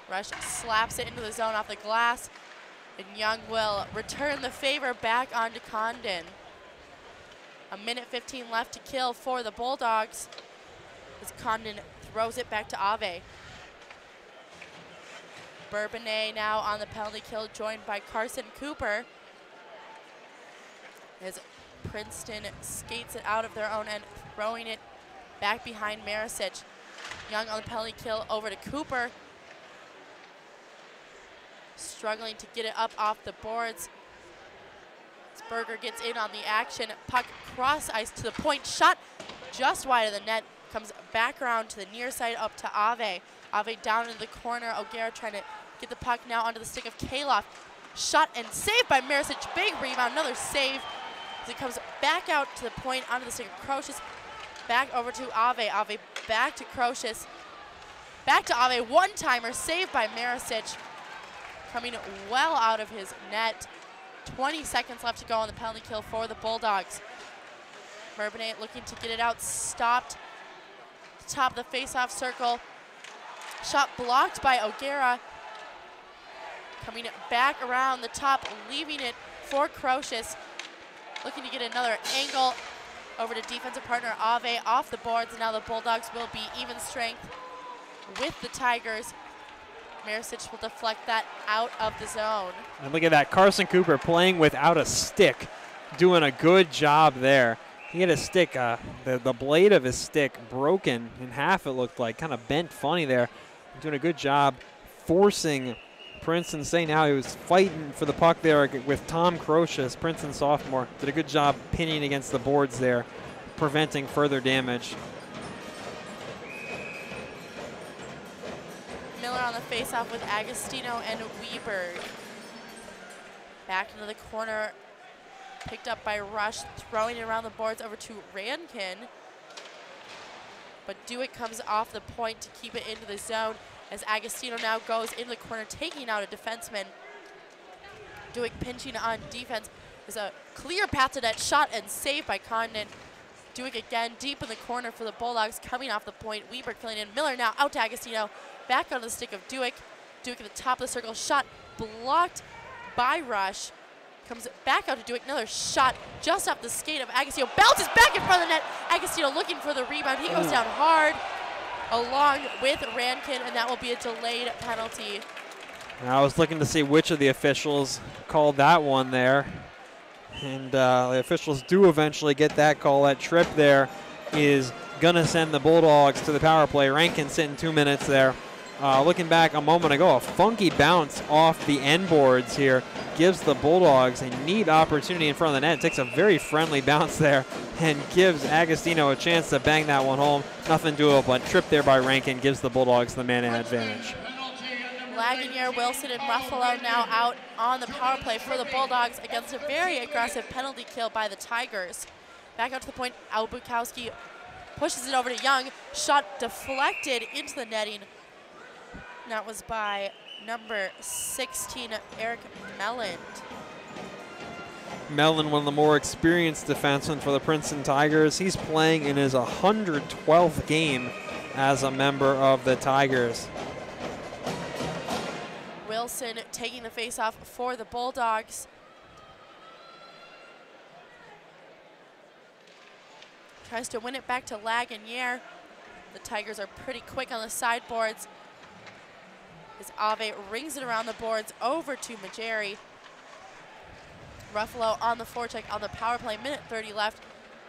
Rush slaps it into the zone off the glass, and Young will return the favor back onto Condon. 1:15 left to kill for the Bulldogs as Condon throws it back to Ave. Bourbonnais now on the penalty kill, joined by Carson Cooper. As Princeton skates it out of their own end, throwing it back behind Marisic. Young on the penalty kill over to Cooper. Struggling to get it up off the boards. Berger gets in on the action. Puck cross ice to the point. Shot just wide of the net. Comes back around to the near side up to Ave. Ave down in the corner. O'Gara trying to get the puck now onto the stick of Kaloff. Shot and saved by Marisic. Big rebound. Another save as it comes back out to the point onto the stick of Crocious. Back over to Ave. Ave back to Crocious. Back to Ave. One-timer saved by Marisic. Coming well out of his net. 20 seconds left to go on the penalty kill for the Bulldogs. Bourbonnais looking to get it out, stopped. Top of the face-off circle. Shot blocked by O'Gara. Coming back around the top, leaving it for Crocious. Looking to get another angle over to defensive partner Ave off the boards. And now the Bulldogs will be even strength with the Tigers. Marisic will deflect that out of the zone. And look at that, Carson Cooper playing without a stick, doing a good job there. He had a stick, the blade of his stick broken in half, it looked like, kind of bent funny there. Doing a good job forcing Princeton. Say now he was fighting for the puck there with Tom Crocious, Princeton sophomore. Did a good job pinning against the boards there, preventing further damage. Miller on the faceoff with Agostino and Weberg. Back into the corner, picked up by Rush, throwing it around the boards over to Rankin. But Dewitt comes off the point to keep it into the zone as Agostino now goes into the corner, taking out a defenseman. Dewitt pinching on defense. There's a clear path to that shot and saved by Condon. Dewitt again deep in the corner for the Bulldogs, coming off the point. Weber killing in. Miller now out to Agostino. Back onto the stick of Dewitt. Dewitt at the top of the circle. Shot blocked by Rush. Comes back out to Dewitt. Another shot just off the skate of Agostino. Bounces back in front of the net. Agostino looking for the rebound. He goes down hard along with Rankin, and that will be a delayed penalty. I was looking to see which of the officials called that one there. And the officials do eventually get that call. That trip there is going to send the Bulldogs to the power play. Rankin sitting 2 minutes there. Looking back a moment ago, a funky bounce off the end boards here gives the Bulldogs a neat opportunity in front of the net. It takes a very friendly bounce there and gives Agostino a chance to bang that one home. Nothing doable, but trip there by Rankin gives the Bulldogs the man advantage. Lagunier, Wilson, and Ruffalo now out on the power play for the Bulldogs against a very aggressive penalty kill by the Tigers. Back out to the point, Al Bukowski pushes it over to Young. Shot deflected into the netting. That was by number 16, Eric Melland. Mellon, one of the more experienced defensemen for the Princeton Tigers. He's playing in his 112th game as a member of the Tigers. Wilson taking the faceoff for the Bulldogs. Tries to win it back to Lagunier. The Tigers are pretty quick on the sideboards. As Ave rings it around the boards over to Majeri. Ruffalo on the forecheck on the power play, minute 30 left.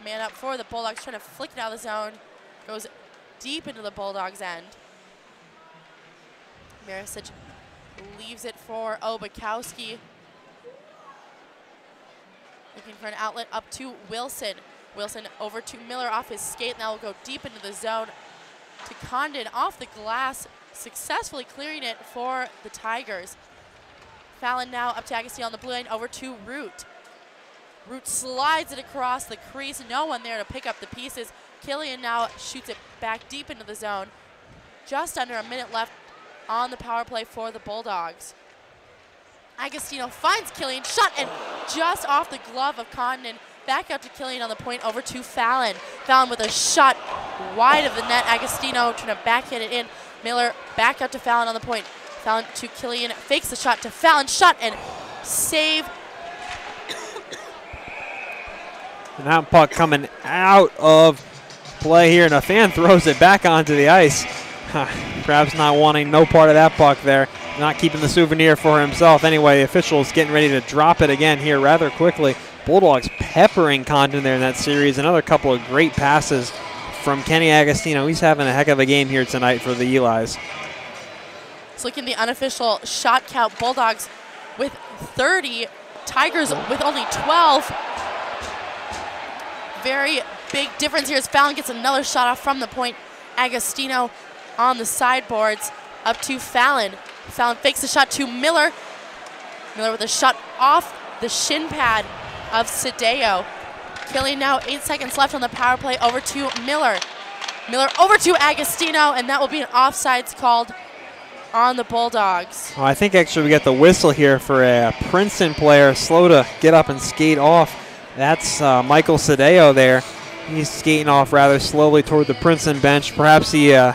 Man up for the Bulldogs, trying to flick it out of the zone. Goes deep into the Bulldogs' end. Marisic leaves it for Obakowski. Looking for an outlet up to Wilson. Wilson over to Miller off his skate. Now will go deep into the zone to Condon off the glass, successfully clearing it for the Tigers. Fallon now up to Agostino on the blue line, over to Root. Root slides it across the crease, no one there to pick up the pieces. Killian now shoots it back deep into the zone. Just under a minute left on the power play for the Bulldogs. Agostino finds Killian, shot, and just off the glove of Condon. Back out to Killian on the point, over to Fallon. Fallon with a shot wide of the net. Agostino trying to backhand it in. Miller back out to Fallon on the point. Fallon to Killian, fakes the shot to Fallon, shot and save. And that puck coming out of play here, and a fan throws it back onto the ice. Perhaps not wanting no part of that puck there. Not keeping the souvenir for himself. Anyway, the officials getting ready to drop it again here rather quickly. Bulldogs peppering Condon there in that series. Another couple of great passes from Kenny Agostino. He's having a heck of a game here tonight for the Elis. Let's look at the unofficial shot count. Bulldogs with 30, Tigers with only 12. Very big difference here as Fallon gets another shot off from the point. Agostino on the sideboards up to Fallon. Fallon fakes the shot to Miller. Miller with a shot off the shin pad of Sadeo. Killian now 8 seconds left on the power play, over to Miller. Miller over to Agostino, and that will be an offsides called on the Bulldogs. Well, I think actually we got the whistle here for a Princeton player slow to get up and skate off. That's Michael Sadeo there. He's skating off rather slowly toward the Princeton bench. Perhaps he had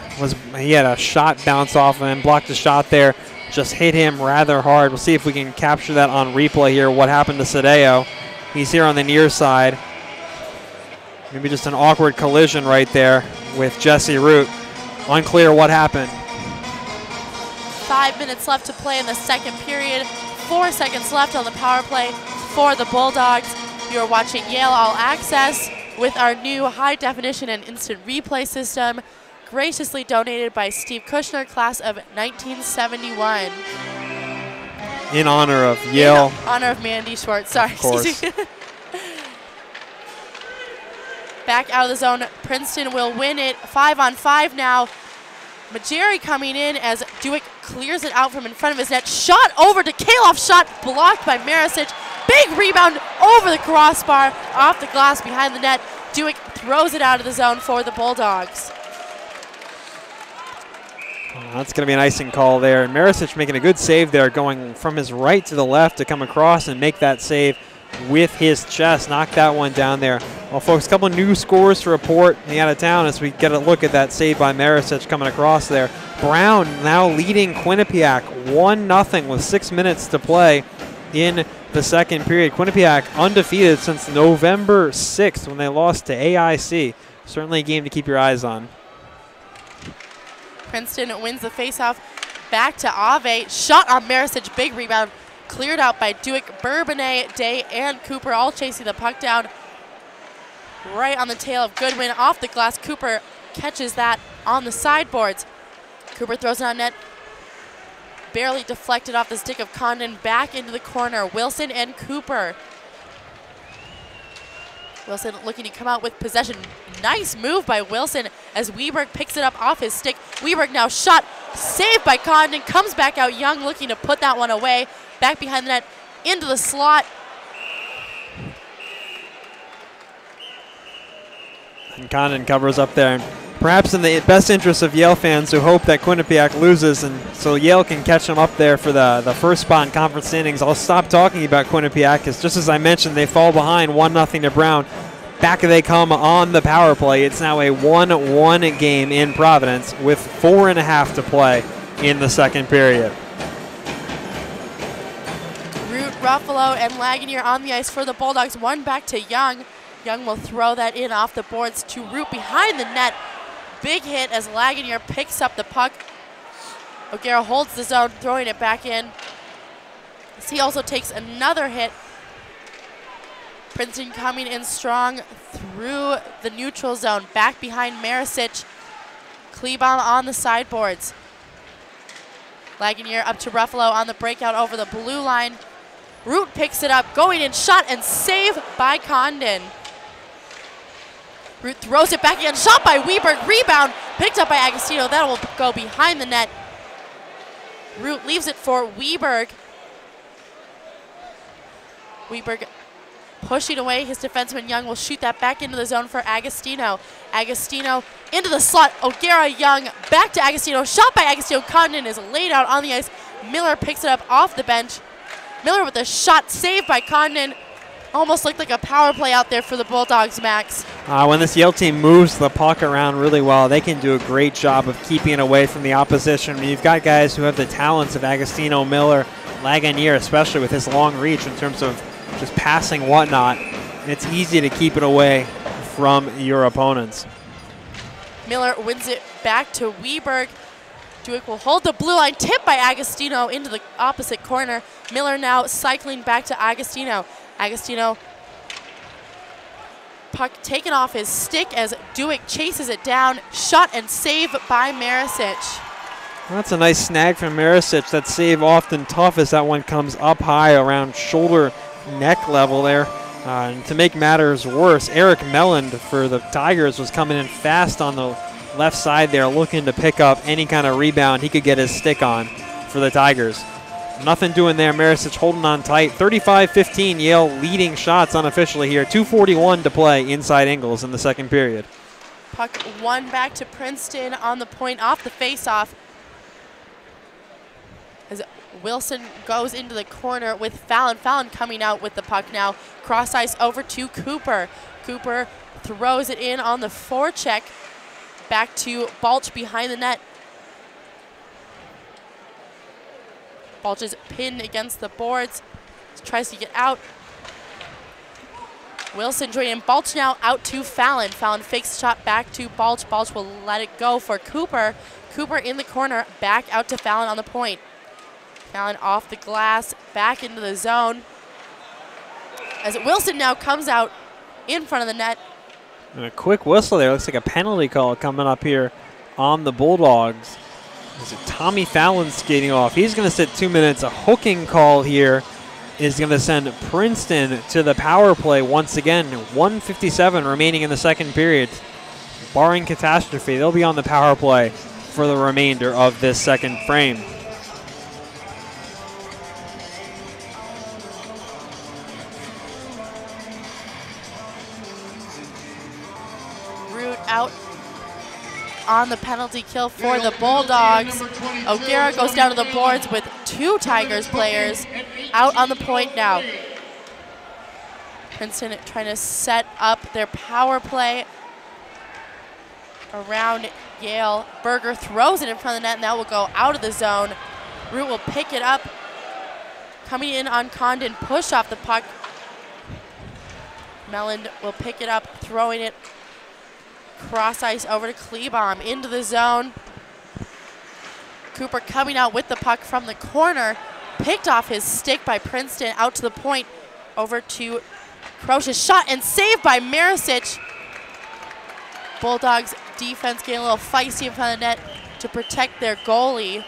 a shot bounce off of him, blocked the shot there, just hit him rather hard. We'll see if we can capture that on replay here, what happened to Sadeo. He's here on the near side. Maybe just an awkward collision right there with Jesse Root. Unclear what happened. 5 minutes left to play in the second period. 4 seconds left on the power play for the Bulldogs. You are watching Yale All Access with our new high definition and instant replay system, graciously donated by Steve Kushner, class of 1971. In honor of Yale. In honor of Mandy Schwartz, sorry. Of course. Back out of the zone, Princeton will win it. 5-on-5 now. Majeri coming in as Dewick clears it out from in front of his net. Shot over to Kaloff, shot blocked by Marisic. Big rebound over the crossbar, off the glass behind the net. Dewick throws it out of the zone for the Bulldogs. That's going to be an icing call there. And Marisic making a good save there, going from his right to the left to come across and make that save with his chest. Knock that one down there. Well, folks, a couple new scores to report in the out of town as we get a look at that save by Marisic coming across there. Brown now leading Quinnipiac 1-0 with 6 minutes to play in the second period. Quinnipiac undefeated since November 6th when they lost to AIC. Certainly a game to keep your eyes on. Princeton wins the faceoff back to Ave. Shot on Marisic, big rebound. Cleared out by Dewick, Bourbonnais, Day, and Cooper, all chasing the puck down. Right on the tail of Goodwin, off the glass. Cooper catches that on the sideboards. Cooper throws it on net. Barely deflected off the stick of Condon, back into the corner. Wilson and Cooper. Wilson looking to come out with possession. Nice move by Wilson as Weberg picks it up off his stick. Weberg now shot, saved by Condon, comes back out Young looking to put that one away. Back behind the net, into the slot. And Condon covers up there. perhaps in the best interest of Yale fans who hope that Quinnipiac loses, and so Yale can catch them up there for the first spot in conference standings. I'll stop talking about Quinnipiac because, just as I mentioned, they fall behind 1-0 to Brown. Back they come on the power play. It's now a 1-1 game in Providence with 4.5 to play in the second period. Root, Ruffalo, and Lagunier on the ice for the Bulldogs. One back to Young. Young will throw that in off the boards to Root behind the net. Big hit as Lagunier picks up the puck. O'Gara holds the zone, throwing it back in. He also takes another hit. Princeton coming in strong through the neutral zone, back behind Marisic. Kleebom on the sideboards. Lagunier up to Ruffalo on the breakout over the blue line. Root picks it up, going in, shot and save by Condon. Root throws it back again, shot by Weberg, rebound, picked up by Agostino. That will go behind the net. Root leaves it for Weberg. Weberg pushing away his defenseman. Young will shoot that back into the zone for Agostino. Agostino into the slot. O'Gara, Young, back to Agostino. Shot by Agostino. Condon is laid out on the ice. Miller picks it up off the bench. Miller with a shot saved by Condon. Almost looked like a power play out there for the Bulldogs, Max. When this Yale team moves the puck around really well, they can do a great job of keeping it away from the opposition. You've got guys who have the talents of Agostino, Miller, Lagunier, especially with his long reach in terms of just passing whatnot. It's easy to keep it away from your opponents. Miller wins it back to Weberg. Duick will hold the blue line, tipped by Agostino into the opposite corner. Miller now cycling back to Agostino. Agostino, puck taken off his stick as Duick chases it down. Shot and save by Marisic. That's a nice snag from Marisic. That save often tough as that one comes up high around shoulder neck level there. And to make matters worse, Eric Melland for the Tigers was coming in fast on the left side there, looking to pick up any kind of rebound he could get his stick on for the Tigers. Nothing doing there. Marisic holding on tight. 35-15, Yale leading shots unofficially here. 2:41 to play inside Ingles in the second period. Puck one back to Princeton on the point off the faceoff. As Wilson goes into the corner with Fallon. Fallon coming out with the puck now. Cross ice over to Cooper. Cooper throws it in on the forecheck. Back to Balch behind the net. Balch is pinned against the boards. Tries to get out. Wilson joining Balch now out to Fallon. Fallon fakes shot back to Balch. Balch will let it go for Cooper. Cooper in the corner, back out to Fallon on the point. Fallon off the glass, back into the zone. As Wilson now comes out in front of the net. And a quick whistle there. Looks like a penalty call coming up here on the Bulldogs. Is it Tommy Fallon skating off? He's going to sit 2 minutes. A hooking call here is going to send Princeton to the power play once again. 1:57 remaining in the second period. Barring catastrophe, they'll be on the power play for the remainder of this second frame. Root out on the penalty kill for the Bulldogs. O'Gara goes down to the boards with two Tigers players out on the point now. Princeton trying to set up their power play around Yale. Berger throws it in front of the net, and that will go out of the zone. Root will pick it up. Coming in on Condon, push off the puck. Melland will pick it up, throwing it cross ice over to Kleebom into the zone. Cooper coming out with the puck from the corner, picked off his stick by Princeton, out to the point, over to Croce's shot and saved by Marisic. Bulldogs defense getting a little feisty in front of the net to protect their goalie.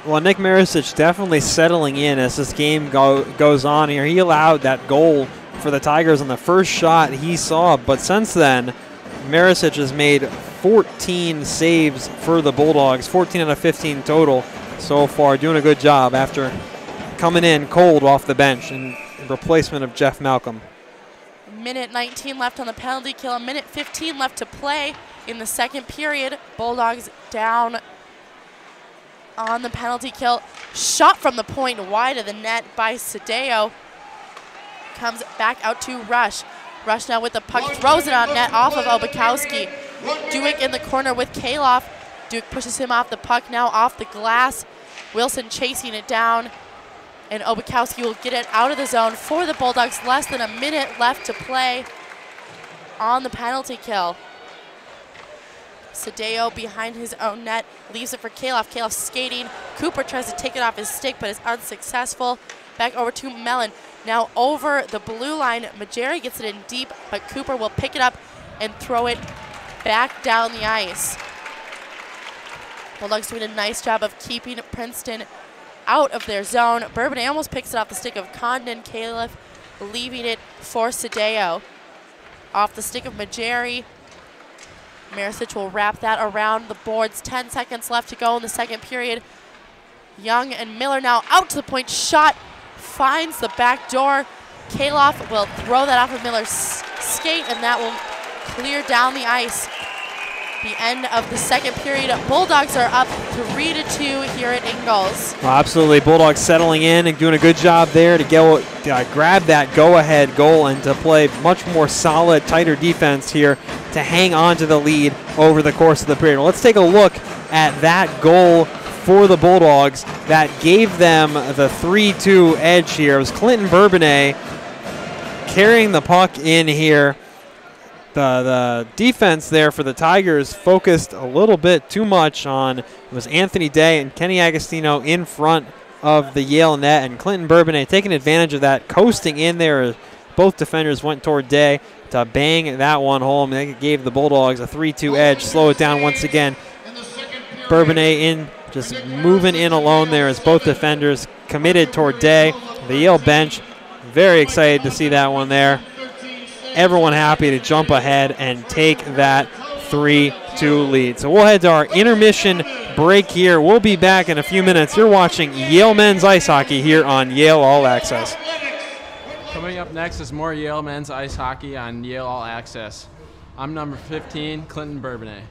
Well, Nick Marisic definitely settling in as this game goes on here. He allowed that goal for the Tigers on the first shot he saw, but since then, Marisic has made 14 saves for the Bulldogs, 14 out of 15 total so far, doing a good job after coming in cold off the bench in replacement of Jeff Malcolm. Minute 19 left on the penalty kill, a minute 15 left to play in the second period. Bulldogs down on the penalty kill. Shot from the point wide of the net by Sadeo. Comes back out to Rush. Rush now with the puck, throws it on net off of Obakowski. Duick in the corner with Kaloff. Duick pushes him off the puck, now off the glass. Wilson chasing it down, and Obakowski will get it out of the zone for the Bulldogs. Less than a minute left to play on the penalty kill. Sadeo behind his own net, leaves it for Kaloff. Kaloff skating. Cooper tries to take it off his stick, but is unsuccessful. Back over to Mellon. Now over the blue line, Majeri gets it in deep, but Cooper will pick it up and throw it back down the ice. Bulldogs doing a nice job of keeping Princeton out of their zone. Bourbonnais almost picks it off the stick of Condon. Califf leaving it for Sadeo. Off the stick of Majeri. Marisic will wrap that around the boards. 10 seconds left to go in the second period. Young and Miller now out to the point. Shot finds the back door. Kaloff will throw that off of Miller's skate, and that will clear down the ice. The end of the second period. Bulldogs are up 3-2 here at Ingalls. Well, absolutely. Bulldogs settling in and doing a good job there to go grab that go-ahead goal and to play much more solid, tighter defense here to hang on to the lead over the course of the period. Well, let's take a look at that goal for the Bulldogs that gave them the 3-2 edge here. It was Clinton Bourbonnais carrying the puck in here. The defense there for the Tigers focused a little bit too much on, it was Anthony Day and Kenny Agostino in front of the Yale net, and Clinton Bourbonnais taking advantage of that, coasting in there. Both defenders went toward Day to bang that one home. That gave the Bulldogs a 3-2 edge. Slow it down once again. Bourbonnais in, just moving in alone there as both defenders committed toward Day. The Yale bench, very excited to see that one there. Everyone happy to jump ahead and take that 3-2 lead. So we'll head to our intermission break here. We'll be back in a few minutes. You're watching Yale men's ice hockey here on Yale All Access. Coming up next is more Yale men's ice hockey on Yale All Access. I'm number 15, Clinton Bourbonnais.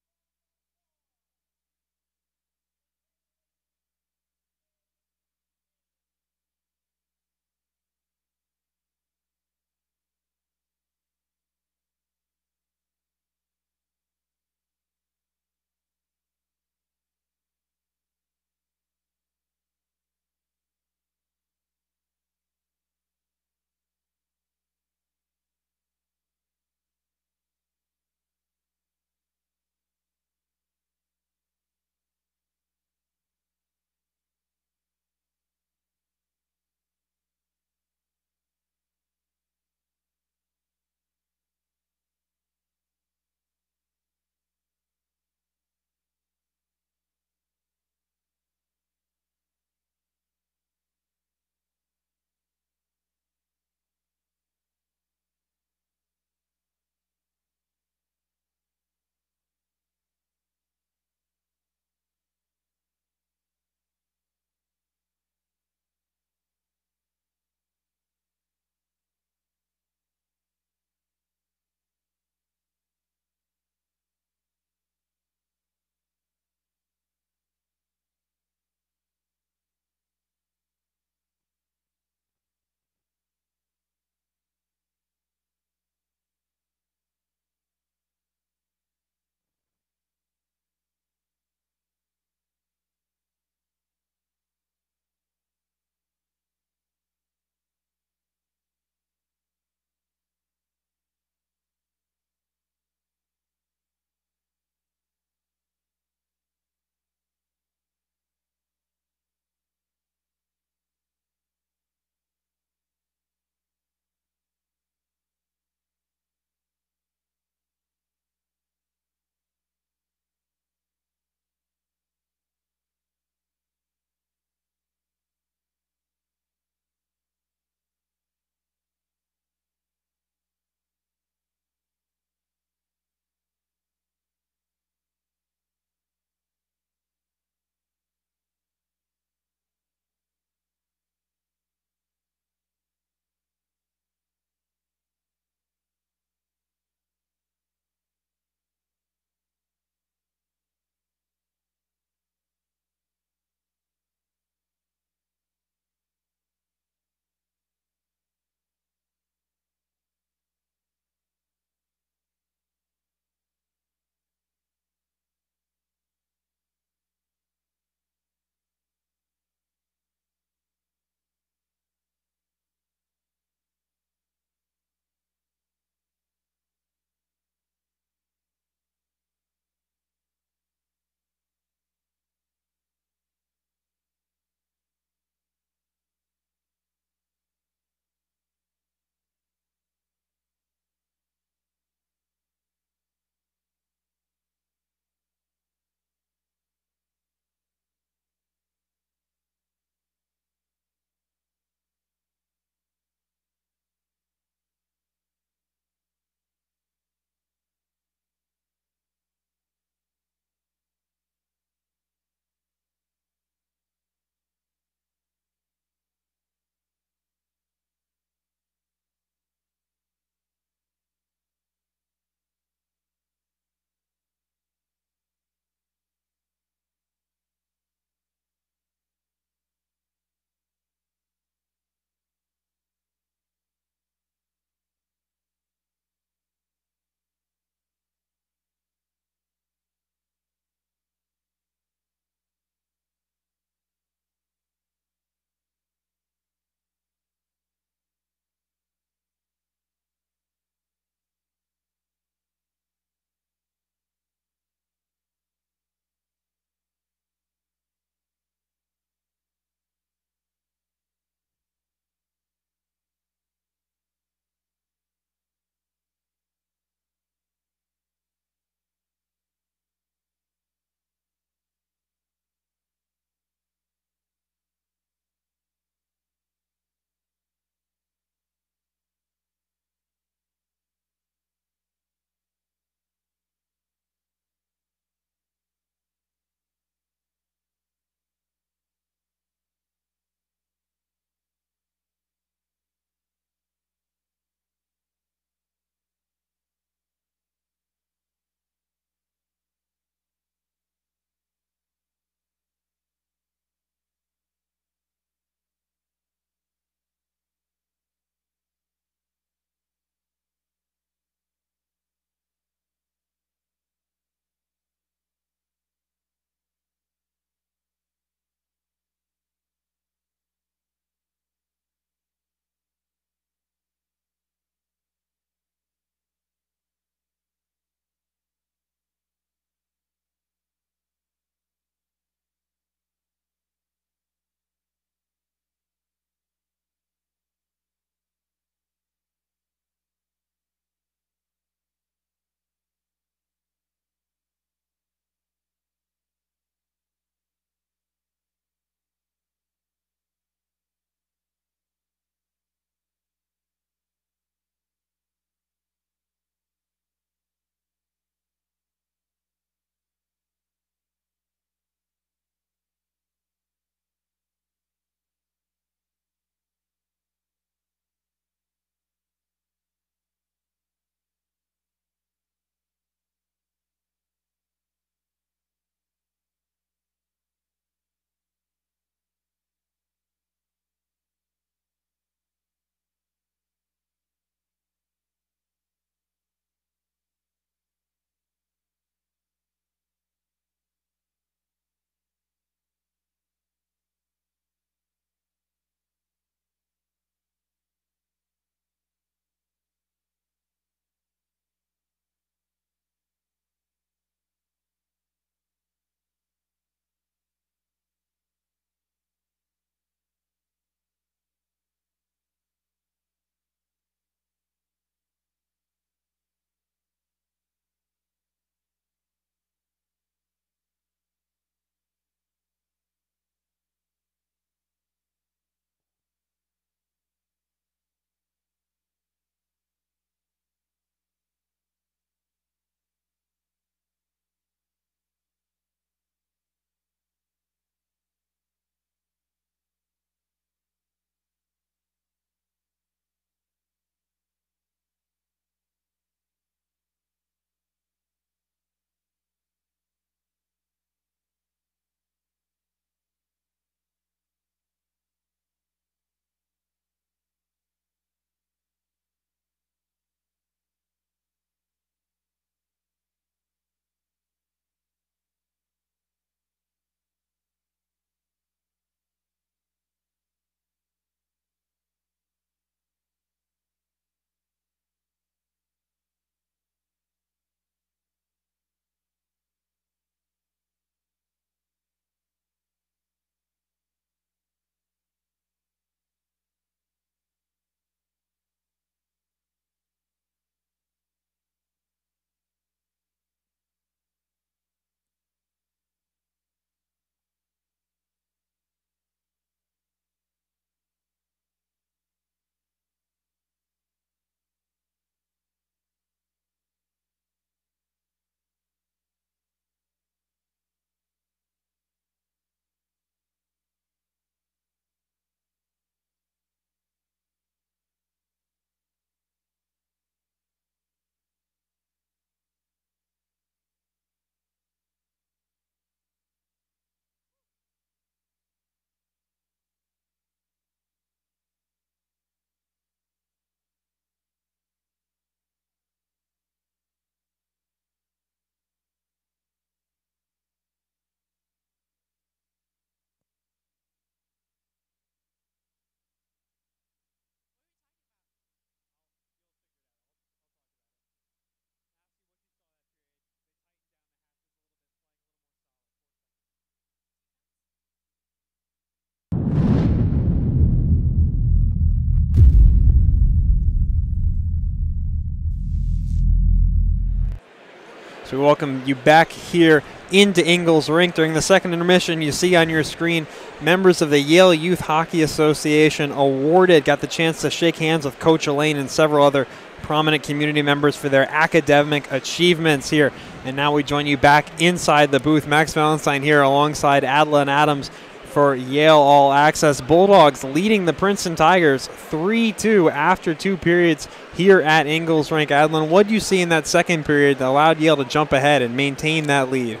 So we welcome you back here into Ingalls Rink. During the second intermission, you see on your screen members of the Yale Youth Hockey Association awarded, got the chance to shake hands with Coach Elaine and several other prominent community members for their academic achievements here. And now we join you back inside the booth. Max Valentine here alongside Adla and Adams for Yale All Access. Bulldogs leading the Princeton Tigers 3-2 after 2 periods here at Ingalls Rink. Adlin, what do you see in that second period that allowed Yale to jump ahead and maintain that lead?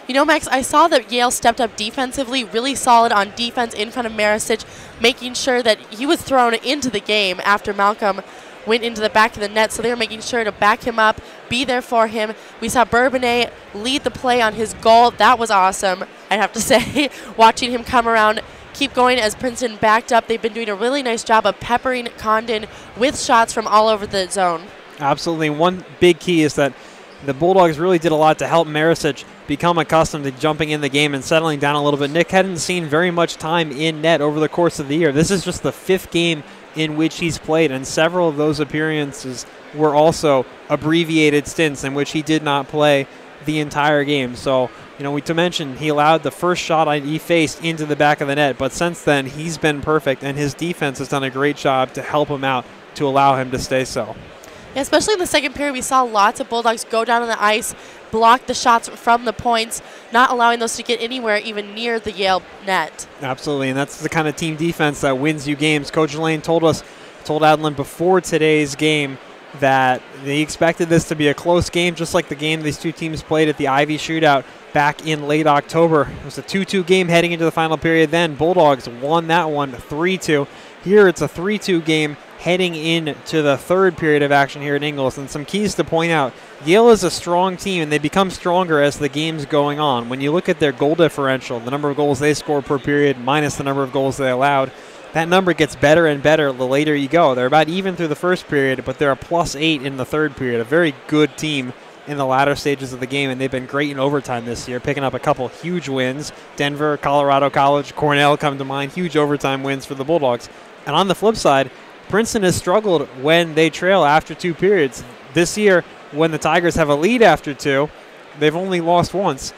You know, Max, I saw that Yale stepped up defensively, really solid on defense in front of Marisic, making sure that he was thrown into the game after Malcolm went into the back of the net, so they were making sure to back him up, be there for him. We saw Bourbonnais lead the play on his goal. That was awesome, I'd have to say, watching him come around, keep going as Princeton backed up. They've been doing a really nice job of peppering Condon with shots from all over the zone. Absolutely. One big key is that the Bulldogs really did a lot to help Marisic become accustomed to jumping in the game and settling down a little bit. Nick hadn't seen very much time in net over the course of the year. This is just the 5th game in which he's played, and several of those appearances were also abbreviated stints in which he did not play the entire game. So, you know, we to mention he allowed the first shot he faced into the back of the net, but since then he's been perfect, and his defense has done a great job to help him out to allow him to stay so. Yeah, especially in the second period, we saw lots of Bulldogs go down on the ice, block the shots from the points, not allowing those to get anywhere even near the Yale net. Absolutely, and that's the kind of team defense that wins you games. Coach Lane told Adlin before today's game that they expected this to be a close game, just like the game these two teams played at the Ivy Shootout back in late October. It was a 2-2 game heading into the final period then. Bulldogs won that one 3-2. Here it's a 3-2 game heading into the third period of action here at Ingalls. And some keys to point out, Yale is a strong team, and they become stronger as the game's going on. When you look at their goal differential, the number of goals they score per period minus the number of goals they allowed, that number gets better and better the later you go. They're about even through the first period, but they're a +8 in the third period. A very good team in the latter stages of the game, and they've been great in overtime this year, picking up a couple huge wins. Denver, Colorado College, Cornell come to mind, huge overtime wins for the Bulldogs. And on the flip side, Princeton has struggled when they trail after 2 periods. This year, when the Tigers have a lead after 2, they've only lost once.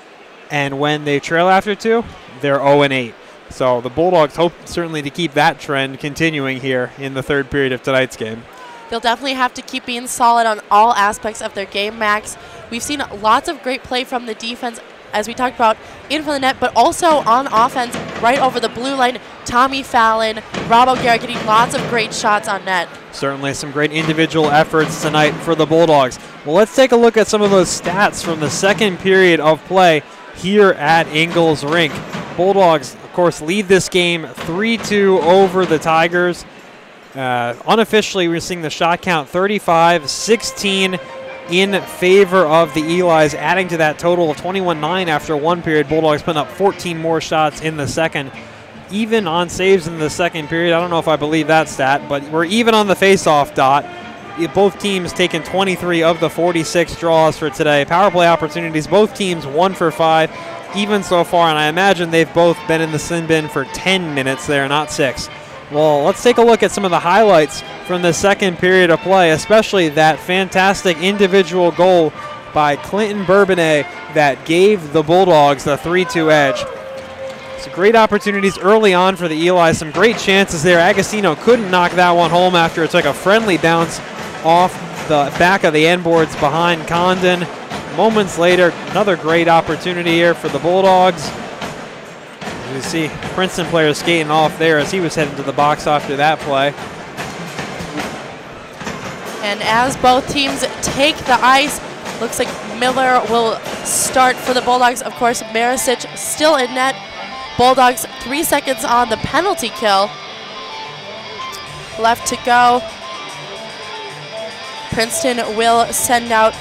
And when they trail after 2, they're 0-8. So the Bulldogs hope certainly to keep that trend continuing here in the third period of tonight's game. They'll definitely have to keep being solid on all aspects of their game, Max. We've seen lots of great play from the defense, as we talked about, in front of the net, but also on offense, right over the blue line. Tommy Fallon, Rob O'Gara getting lots of great shots on net. Certainly some great individual efforts tonight for the Bulldogs. Well, let's take a look at some of those stats from the second period of play here at Ingalls Rink. Bulldogs, of course, lead this game 3-2 over the Tigers. Unofficially, we're seeing the shot count 35-16 in favor of the Elis, adding to that total of 21-9 after 1 period. Bulldogs putting up 14 more shots in the second. Even on saves in the second period. I don't know if I believe that stat, but we're even on the face-off dot. Both teams taking 23 of the 46 draws for today. Power play opportunities, both teams 1 for 5, even so far, and I imagine they've both been in the sin bin for 10 minutes there, not 6. Well, let's take a look at some of the highlights from the second period of play, especially that fantastic individual goal by Clinton Bourbonnais that gave the Bulldogs the 3-2 edge. Some great opportunities early on for the Eli, some great chances there. Agostino couldn't knock that one home after it took a friendly bounce off the back of the end boards behind Condon. Moments later, another great opportunity here for the Bulldogs. You see Princeton players skating off there as he was heading to the box after that play. And as both teams take the ice, looks like Miller will start for the Bulldogs. Of course, Marisic still in net. Bulldogs 3 seconds on the penalty kill. Left to go. Princeton will send out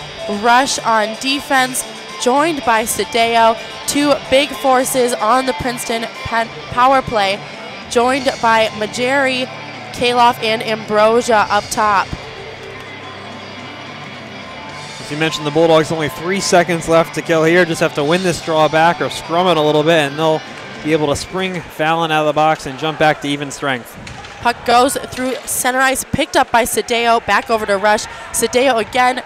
Rush on defense, joined by Sadeo. 2 big forces on the Princeton power play, joined by Majeri, Kaloff, and Ambrosia up top. As you mentioned, the Bulldogs only 3 seconds left to kill here. Just have to win this draw back or scrum it a little bit, and they'll be able to spring Fallon out of the box and jump back to even strength. Puck goes through center ice, picked up by Sadeo, back over to Rush. Sadeo again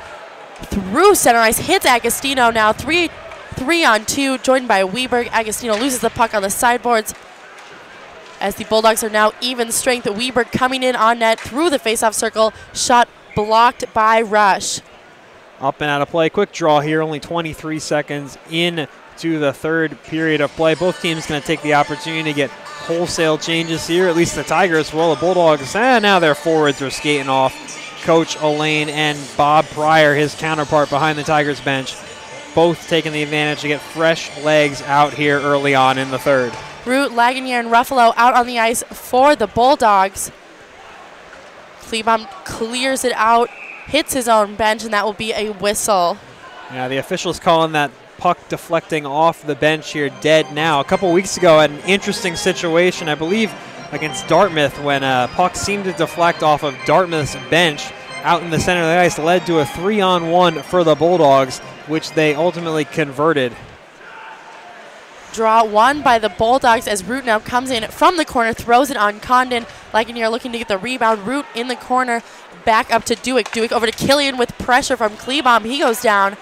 through center ice, hits Agostino now. 3-on-2, joined by Weberg. Agostino loses the puck on the sideboards as the Bulldogs are now even strength. Weberg coming in on net through the faceoff circle. Shot blocked by Rush. Up and out of play. Quick draw here, only 23 seconds into the third period of play. Both teams going to take the opportunity to get wholesale changes here, at least the Tigers will. The Bulldogs, now their forwards are skating off. Coach Elaine and Bob Pryor, his counterpart behind the Tigers bench, both taking the advantage to get fresh legs out here early on in the third. Root, Lagunier, and Ruffalo out on the ice for the Bulldogs. Kleebom clears it out, hits his own bench, and that will be a whistle. Yeah, the officials calling that puck deflecting off the bench here dead now. A couple weeks ago, at an interesting situation, I believe, against Dartmouth, when a puck seemed to deflect off of Dartmouth's bench out in the center of the ice, led to a 3-on-1 for the Bulldogs, which they ultimately converted. Draw won by the Bulldogs as Root now comes in from the corner, throws it on Condon. Lagunier looking to get the rebound. Root in the corner, back up to Dewick. Dewick over to Killian with pressure from Kleebom. He goes down,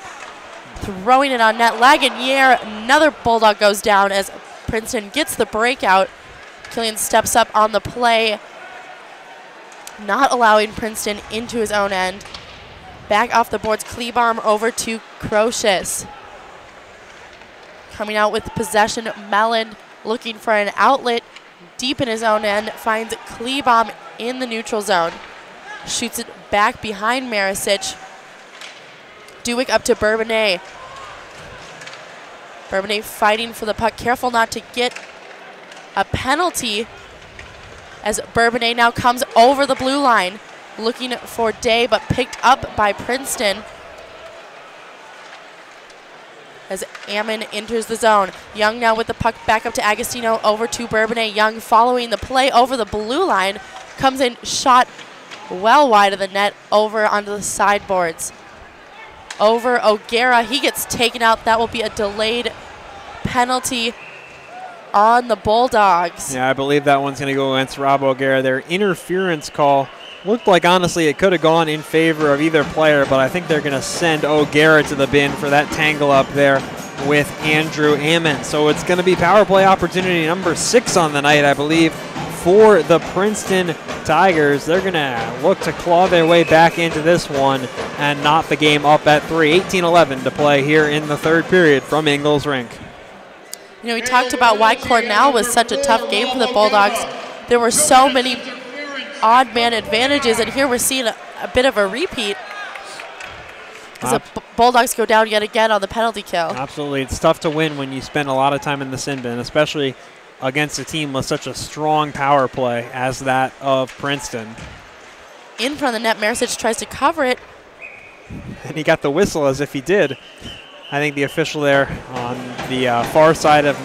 throwing it on net. Lagunier, another Bulldog goes down as Princeton gets the breakout. Killian steps up on the play, not allowing Princeton into his own end. Back off the boards, Kleebom over to Crocious. Coming out with possession, Mellon looking for an outlet deep in his own end, finds Kleebom in the neutral zone. Shoots it back behind Marisic. Dewick up to Bourbonnais. Bourbonnais fighting for the puck, careful not to get a penalty as Bourbonnais now comes over the blue line, looking for Day, but picked up by Princeton as Ammon enters the zone. Young now with the puck back up to Agostino, over to Bourbonnais. Young following the play over the blue line, comes in, shot well wide of the net, over onto the sideboards. Over O'Gara, he gets taken out. That will be a delayed penalty on the Bulldogs. Yeah, I believe that one's going to go against Rob O'Gara. Their interference call looked like, honestly, it could have gone in favor of either player, but I think they're going to send O'Gara to the bin for that tangle up there with Andrew Ammon. So it's going to be power play opportunity number 6 on the night, I believe, for the Princeton Tigers. They're going to look to claw their way back into this one and knot the game up at 3. 18-11 to play here in the third period from Ingles Rink. You know, we talked about why Cornell was such a tough game for the Bulldogs. There were so many odd man advantages, and here we're seeing a bit of a repeat as the Bulldogs go down yet again on the penalty kill. Absolutely. It's tough to win when you spend a lot of time in the sin bin, especially against a team with such a strong power play as that of Princeton. In front of the net, Marisic tries to cover it. And he got the whistle as if he did. I think the official there on the far side of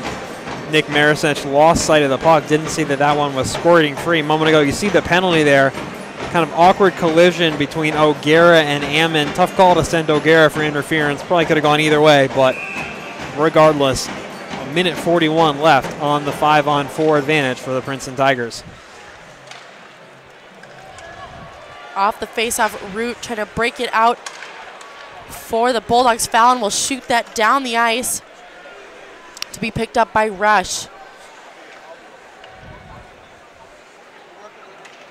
Nick Marisic lost sight of the puck. Didn't see that that one was squirting free a moment ago. You see the penalty there. Kind of awkward collision between O'Gara and Ammon. Tough call to send O'Gara for interference. Probably could have gone either way, but regardless, a minute 41 left on the 5-on-4 advantage for the Princeton Tigers. Off the faceoff, Root trying to break it out for the Bulldogs. Fallon will shoot that down the ice to be picked up by Rush.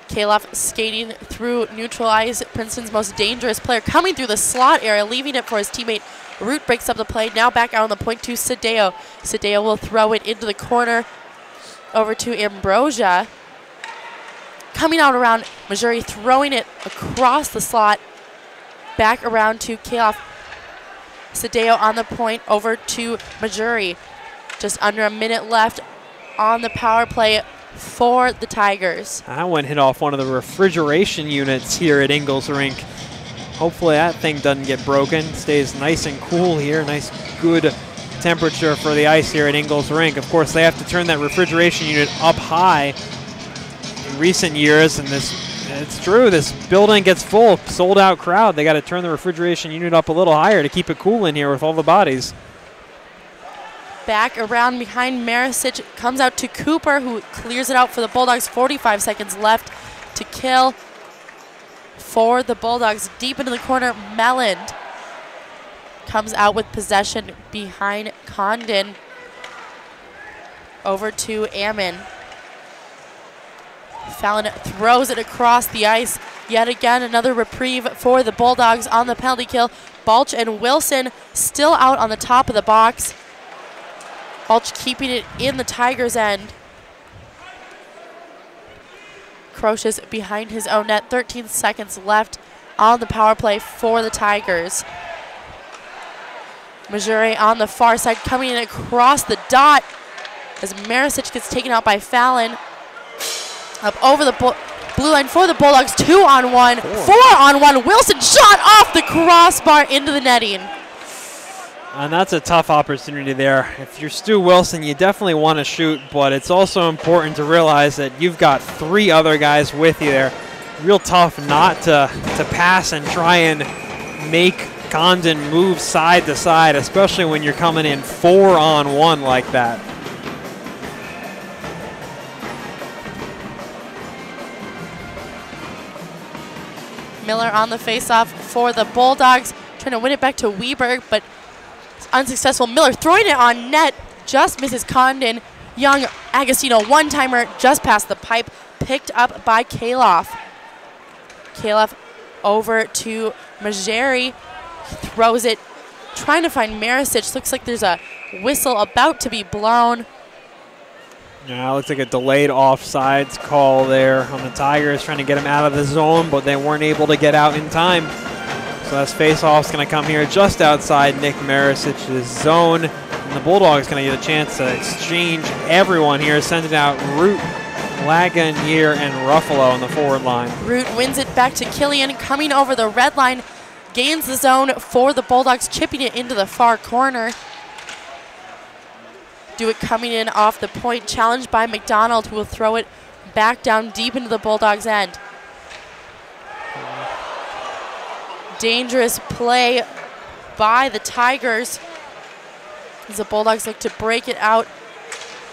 Kaloff skating through neutral ice. Princeton's most dangerous player coming through the slot area, leaving it for his teammate. Root breaks up the play. Now back out on the point to Sadeo. Sadeo will throw it into the corner over to Ambrosia. Coming out around Missouri, throwing it across the slot. Back around to Kaloff. Sadeo on the point over to Missouri. Just under a minute left on the power play for the Tigers. That one hit off one of the refrigeration units here at Ingles Rink. Hopefully that thing doesn't get broken. Stays nice and cool here. Nice, good temperature for the ice here at Ingles Rink. Of course, they have to turn that refrigeration unit up high in recent years, and it's true, this building gets full, sold out crowd. They got to turn the refrigeration unit up a little higher to keep it cool in here with all the bodies. Back around behind Marisic, comes out to Cooper, who clears it out for the Bulldogs. 45 seconds left to kill for the Bulldogs. Deep into the corner, Melland comes out with possession behind Condon. Over to Ammon. Fallon throws it across the ice. Yet again, another reprieve for the Bulldogs on the penalty kill. Balch and Wilson still out on the top of the box. Balch keeping it in the Tigers' end. Croches behind his own net. 13 seconds left on the power play for the Tigers. Missouri on the far side coming in across the dot as Maricic gets taken out by Fallon. Up over the blue line for the Bulldogs. 2-on-1, 4-on-1. Wilson shot off the crossbar into the netting. And that's a tough opportunity there. If you're Stu Wilson, you definitely want to shoot, but it's also important to realize that you've got 3 other guys with you there. Real tough not to pass and try and make Condon move side to side, especially when you're coming in 4-on-1 like that. Miller on the faceoff for the Bulldogs, trying to win it back to Weberg, but it's unsuccessful. Miller throwing it on net, just misses Condon. Young Agostino one-timer just past the pipe, picked up by Kaloff. Kaloff over to Majeri, throws it, trying to find Maricic. Looks like there's a whistle about to be blown. Yeah, looks like a delayed offsides call there on the Tigers, trying to get him out of the zone, but they weren't able to get out in time. So that's face-off's going to come here just outside Nick Maricic's zone. And the Bulldogs going to get a chance to exchange everyone here, sending out Root, Lagunier, and Ruffalo on the forward line. Root wins it back to Killian, coming over the red line, gains the zone for the Bulldogs, chipping it into the far corner. Do it coming in off the point, challenged by McDonald, who will throw it back down deep into the Bulldogs' end. Dangerous play by the Tigers as the Bulldogs look to break it out.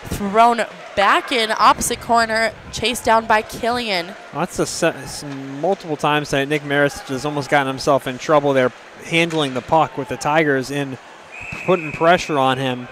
Thrown back in opposite corner, chased down by Killian. That's multiple times that Nick Maricic has almost gotten himself in trouble there, handling the puck with the Tigers in putting pressure on him.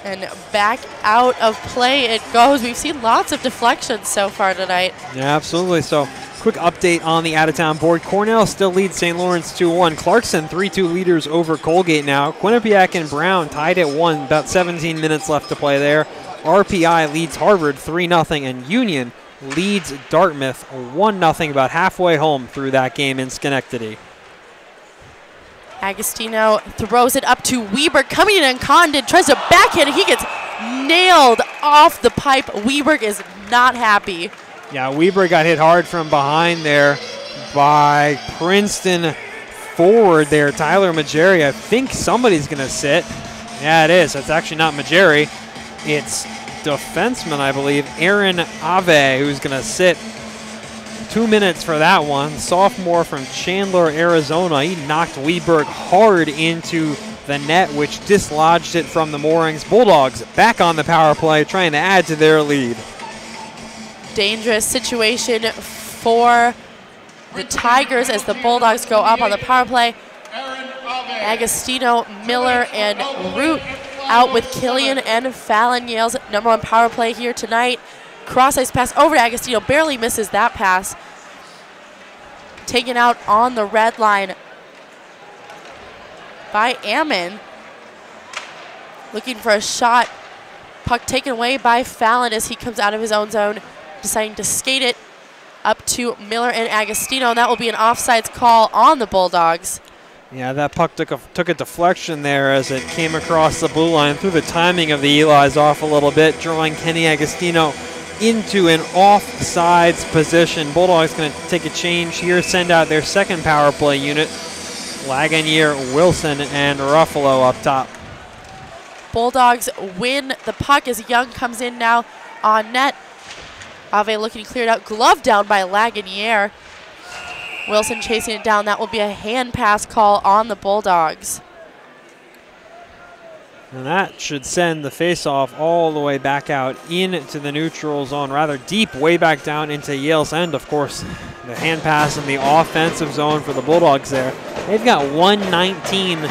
And back out of play it goes. We've seen lots of deflections so far tonight. Yeah, absolutely. So quick update on the out-of-town board. Cornell still leads St. Lawrence 2-1. Clarkson 3-2 leaders over Colgate now. Quinnipiac and Brown tied at 1. About 17 minutes left to play there. RPI leads Harvard 3-0. And Union leads Dartmouth 1-0. About halfway home through that game in Schenectady. Agostino throws it up to Weberg, coming in and Condon tries to backhand. He gets nailed off the pipe. Weberg is not happy. Yeah, Weberg got hit hard from behind there by Princeton forward there, Tyler Majeri. I think somebody's going to sit. Yeah, it is. It's actually not Majeri. It's defenseman, I believe, Aaron Ave, who's going to sit. 2 minutes for that one. Sophomore from Chandler, Arizona. He knocked Weberg hard into the net, which dislodged it from the moorings. Bulldogs back on the power play, trying to add to their lead. Dangerous situation for the Tigers as the Bulldogs go up on the power play. Agostino, Miller, and Root out with Killian and Fallon. Yale's #1 power play here tonight. Cross-ice pass over to Agostino, barely misses that pass. Taken out on the red line by Ammon. Looking for a shot. Puck taken away by Fallon as he comes out of his own zone, deciding to skate it up to Miller and Agostino, and that will be an offsides call on the Bulldogs. Yeah, that puck took a deflection there as it came across the blue line, threw the timing of the Eli's off a little bit, drawing Kenny Agostino into an offsides position. Bulldogs going to take a change here, send out their second power play unit. Lagunier, Wilson, and Ruffalo up top. Bulldogs win the puck as Young comes in now on net. Ave looking cleared out, glove down by Lagunier. Wilson chasing it down. That will be a hand pass call on the Bulldogs. And that should send the faceoff all the way back out into the neutral zone, rather deep, way back down into Yale's end. Of course, the hand pass in the offensive zone for the Bulldogs there. They've got 1:19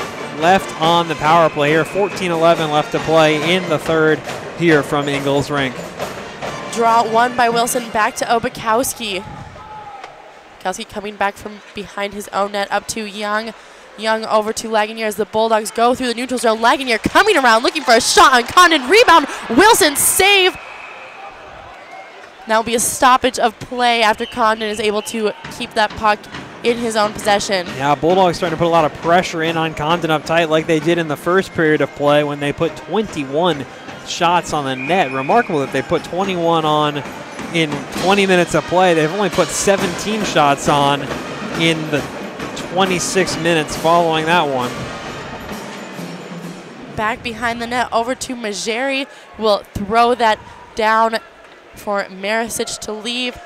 left on the power play here. 14:11 left to play in the third here from Ingles Rink. Draw one by Wilson, back to Obakowski. Obakowski coming back from behind his own net up to Young. Young over to Lagunier as the Bulldogs go through the neutral zone. Lagunier coming around, looking for a shot on Condon. Rebound, Wilson save. That will be a stoppage of play after Condon is able to keep that puck in his own possession. Yeah, Bulldogs starting to put a lot of pressure in on Condon up tight like they did in the first period of play when they put 21 shots on the net. Remarkable that they put 21 on in 20 minutes of play. They've only put 17 shots on in the 26 minutes following that one. Back behind the net over to Majeri. Will throw that down for Maricic to leave.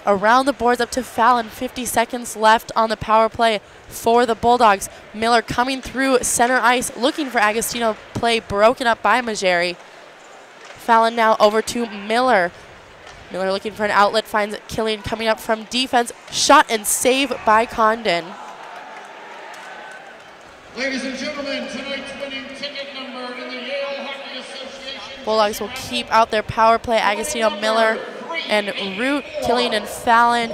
Around the boards up to Fallon. 50 seconds left on the power play for the Bulldogs. Miller coming through center ice looking for Agostino. Play broken up by Majeri. Fallon now over to Miller. Miller looking for an outlet, finds Killian coming up from defense. Shot and save by Condon. Ladies and gentlemen, tonight's winning ticket number in the Yale Hockey Association. Bulldogs will keep out their power play. Agostino, Miller, and Root, Killian and Fallon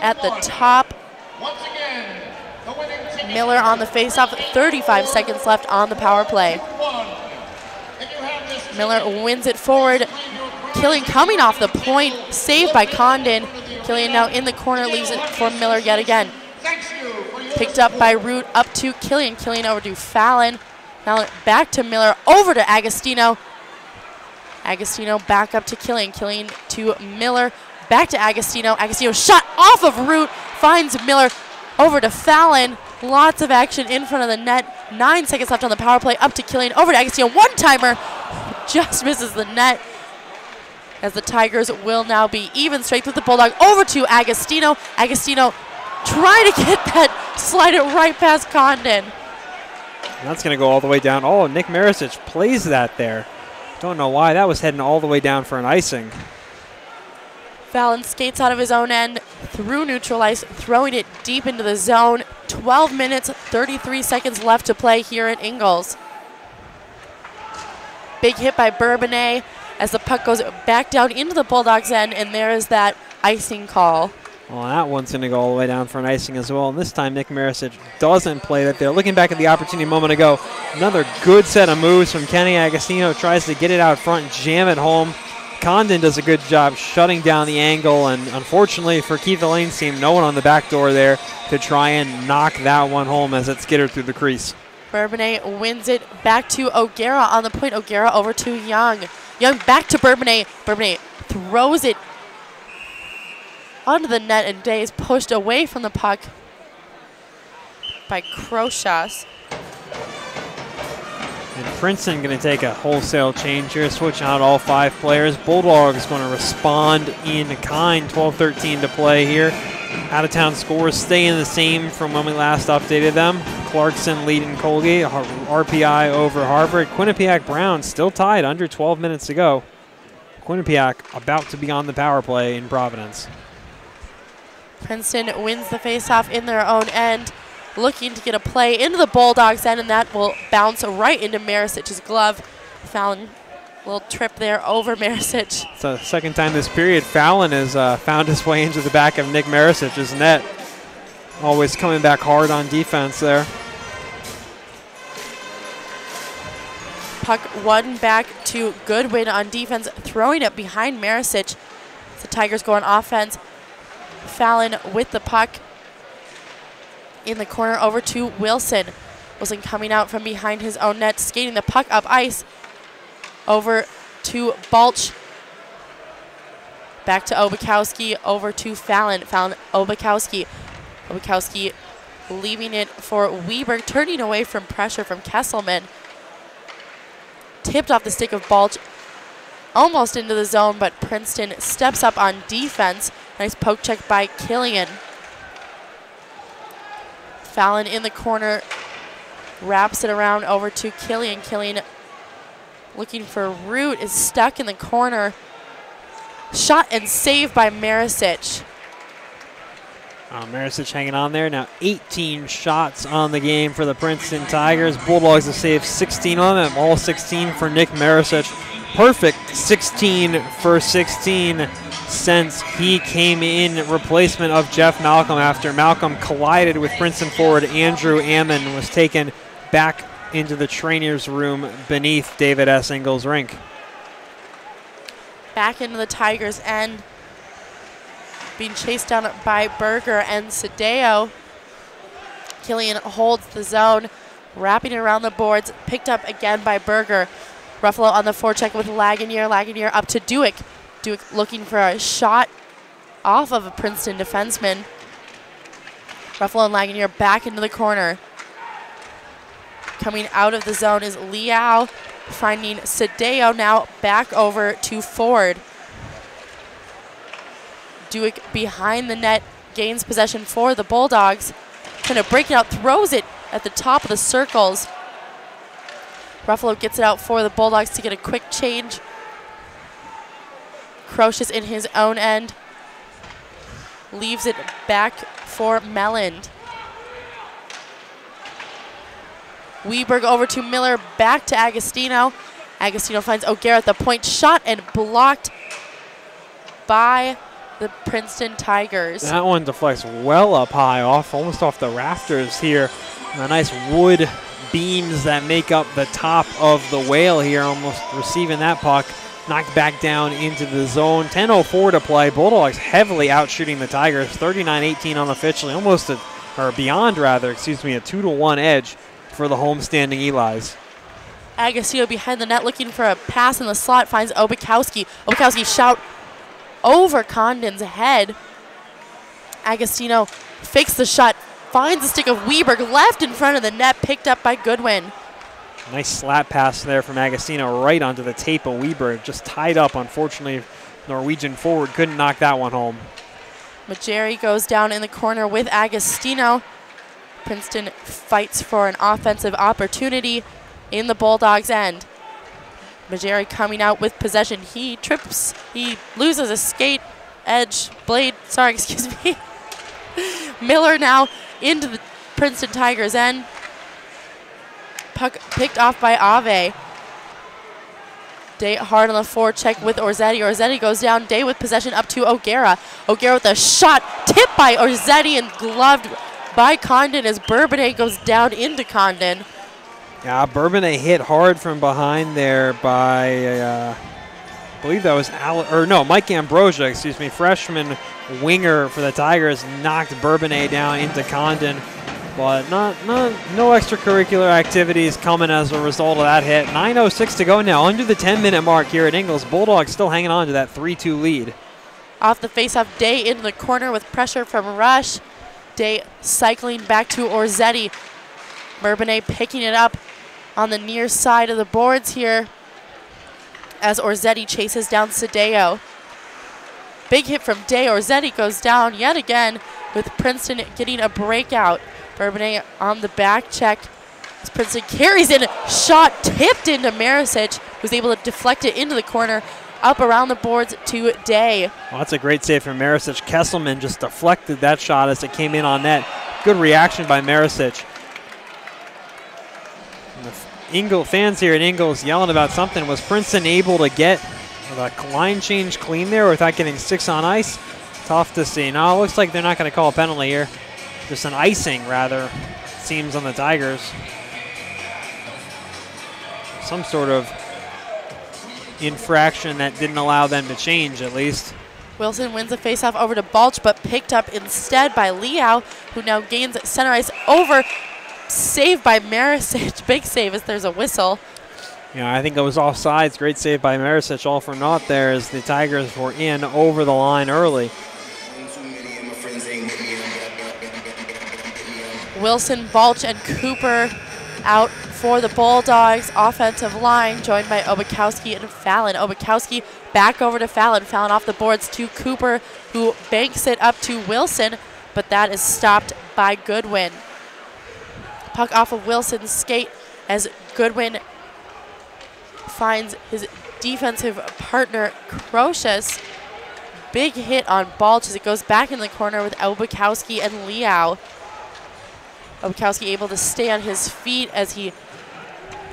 at the top. Once again, the winning ticket Miller on the faceoff, 35 seconds left on the power play. Miller wins it forward. Killian coming off the point, saved by Condon. Killian now in the corner, leaves it for Miller yet again. Picked up by Root, up to Killian. Killian over to Fallon. Fallon back to Miller, over to Agostino. Agostino back up to Killian. Killian to Miller, back to Agostino. Agostino shot off of Root, finds Miller, over to Fallon. Lots of action in front of the net. 9 seconds left on the power play, up to Killian, over to Agostino. One-timer, just misses the net. As the Tigers will now be even strength with the Bulldog. Over to Agostino. Agostino trying to get that, slide it right past Condon. That's going to go all the way down. Oh, Nick Maricic plays that there. Don't know why. That was heading all the way down for an icing. Fallon skates out of his own end through neutral ice, throwing it deep into the zone. 12 minutes, 33 seconds left to play here at Ingles. Big hit by Bourbonnais as the puck goes back down into the Bulldogs' end, and there is that icing call. Well, that one's going to go all the way down for an icing as well. And this time, Nick Maricic doesn't play that there. Looking back at the opportunity a moment ago, another good set of moves from Kenny Agostino. Tries to get it out front, jam it home. Condon does a good job shutting down the angle, and unfortunately for Keith Elaine's team, no one on the back door there to try and knock that one home as it skittered through the crease. Bourbonnais wins it back to O'Gara on the point. O'Gara over to Young. Young back to Bourbonnais. Bourbonnais throws it onto the net, and Day is pushed away from the puck by Crochas. And Princeton going to take a wholesale change here, switch out all 5 players. Bulldogs going to respond in kind. 12-13 to play here. Out-of-town scores staying the same from when we last updated them. Clarkson leading Colgate, RPI over Harvard. Quinnipiac Brown still tied, under 12 minutes to go. Quinnipiac about to be on the power play in Providence. Princeton wins the faceoff in their own end, looking to get a play into the Bulldogs' end, and that will bounce right into Marisic's glove. Fallon, little trip there over Maricic. It's the second time this period Fallon has found his way into the back of Nick Marisic's net. Always coming back hard on defense there. Puck won back to Goodwin on defense, throwing it behind Maricic. The Tigers go on offense. Fallon with the puck in the corner over to Wilson. Wilson coming out from behind his own net, skating the puck up ice over to Balch. Back to Obakowski, over to Fallon. Fallon, Obakowski. Obakowski leaving it for Weber, turning away from pressure from Kesselman. Tipped off the stick of Balch, almost into the zone, but Princeton steps up on defense. Nice poke check by Killian. Fallon in the corner, wraps it around over to Killian. Killian looking for Root, is stuck in the corner. Shot and save by Maricic. Maricic hanging on there. Now 18 shots on the game for the Princeton Tigers. Bulldogs have saved 16 on them, all 16 for Nick Maricic. Perfect 16 for 16 since he came in replacement of Jeff Malcolm after Malcolm collided with Princeton forward Andrew Ammon, was taken back into the trainer's room beneath David S. Ingles' rink. Back into the Tigers' end, being chased down by Berger and Sadeo. Killian holds the zone, wrapping it around the boards, picked up again by Berger. Ruffalo on the forecheck with Lagunier. Lagunier up to Duick. Duick looking for a shot off of a Princeton defenseman. Ruffalo and Lagunier back into the corner. Coming out of the zone is Liao, finding Sadeo now back over to Ford. Duick behind the net, gains possession for the Bulldogs. Kind of break it out, throws it at the top of the circles. Ruffalo gets it out for the Bulldogs to get a quick change. Crocious in his own end. Leaves it back for Melland. Weberg over to Miller, back to Agostino. Agostino finds O'Gara at the point, shot and blocked by the Princeton Tigers. That one deflects well up high, almost off the rafters here. A nice wood beams that make up the top of the whale here, almost receiving that puck. Knocked back down into the zone. 10:04 to play. Bulldogs heavily outshooting the Tigers. 39-18 on officially, or beyond rather, a 2-1 edge for the homestanding Elis. Agostino behind the net looking for a pass in the slot, finds Obakowski. Obakowski shout over Condon's head. Agostino fakes the shot, finds the stick of Weberg left in front of the net, picked up by Goodwin. Nice slap pass there from Agostino right onto the tape of Weberg, just tied up. Unfortunately, Norwegian forward couldn't knock that one home. Majeri goes down in the corner with Agostino. Princeton fights for an offensive opportunity in the Bulldogs' end. Majeri coming out with possession. He trips, he loses a skate, edge, blade, sorry, excuse me. Miller now into the Princeton Tigers' end. Puck picked off by Ave. Day hard on the forecheck with Orzetti. Orzetti goes down. Day with possession up to O'Gara. O'Gara with a shot tipped by Orzetti and gloved by Condon as Bourbonnais goes down into Condon. Yeah, Bourbonnais hit hard from behind there by, I believe that was Mike Ambrosia, freshman winger for the Tigers, knocked Bourbonnais down into Condon. But no extracurricular activities coming as a result of that hit. 9:06 to go now, under the 10-minute mark here at Ingles. Bulldogs still hanging on to that 3-2 lead. Off the faceoff, Day into the corner with pressure from Rush. Day cycling back to Orzetti. Bourbonnais picking it up on the near side of the boards here as Orzetti chases down Sadeo. Big hit from Day. Orzetti goes down yet again with Princeton getting a breakout. Bourbonnais on the back check as Princeton carries in, shot tipped into Maricic, who's able to deflect it into the corner, up around the boards to Day. Well, that's a great save from Maricic. Kesselman just deflected that shot as it came in on net. Good reaction by Maricic. Fans here at Ingles yelling about something. Was Princeton able to get the line change clean there without getting 6 on ice? Tough to see. No, it looks like they're not going to call a penalty here. Just an icing, rather, it seems, on the Tigers. Some sort of infraction that didn't allow them to change, at least. Wilson wins the faceoff over to Balch, but picked up instead by Liao, who now gains center ice over. Saved by Maricic. Big save as there's a whistle. Yeah, I think it was offsides. Great save by Maricic, all for naught there as the Tigers were in over the line early. Wilson, Balch, and Cooper out for the Bulldogs offensive line, joined by Obakowski and Fallon. Obakowski back over to Fallon. Fallon off the boards to Cooper, who banks it up to Wilson, but that is stopped by Goodwin. Puck off of Wilson's skate as Goodwin finds his defensive partner, Crocious. big hit on Balch as it goes back in the corner with Obakowski and Liao. Obakowski able to stay on his feet as he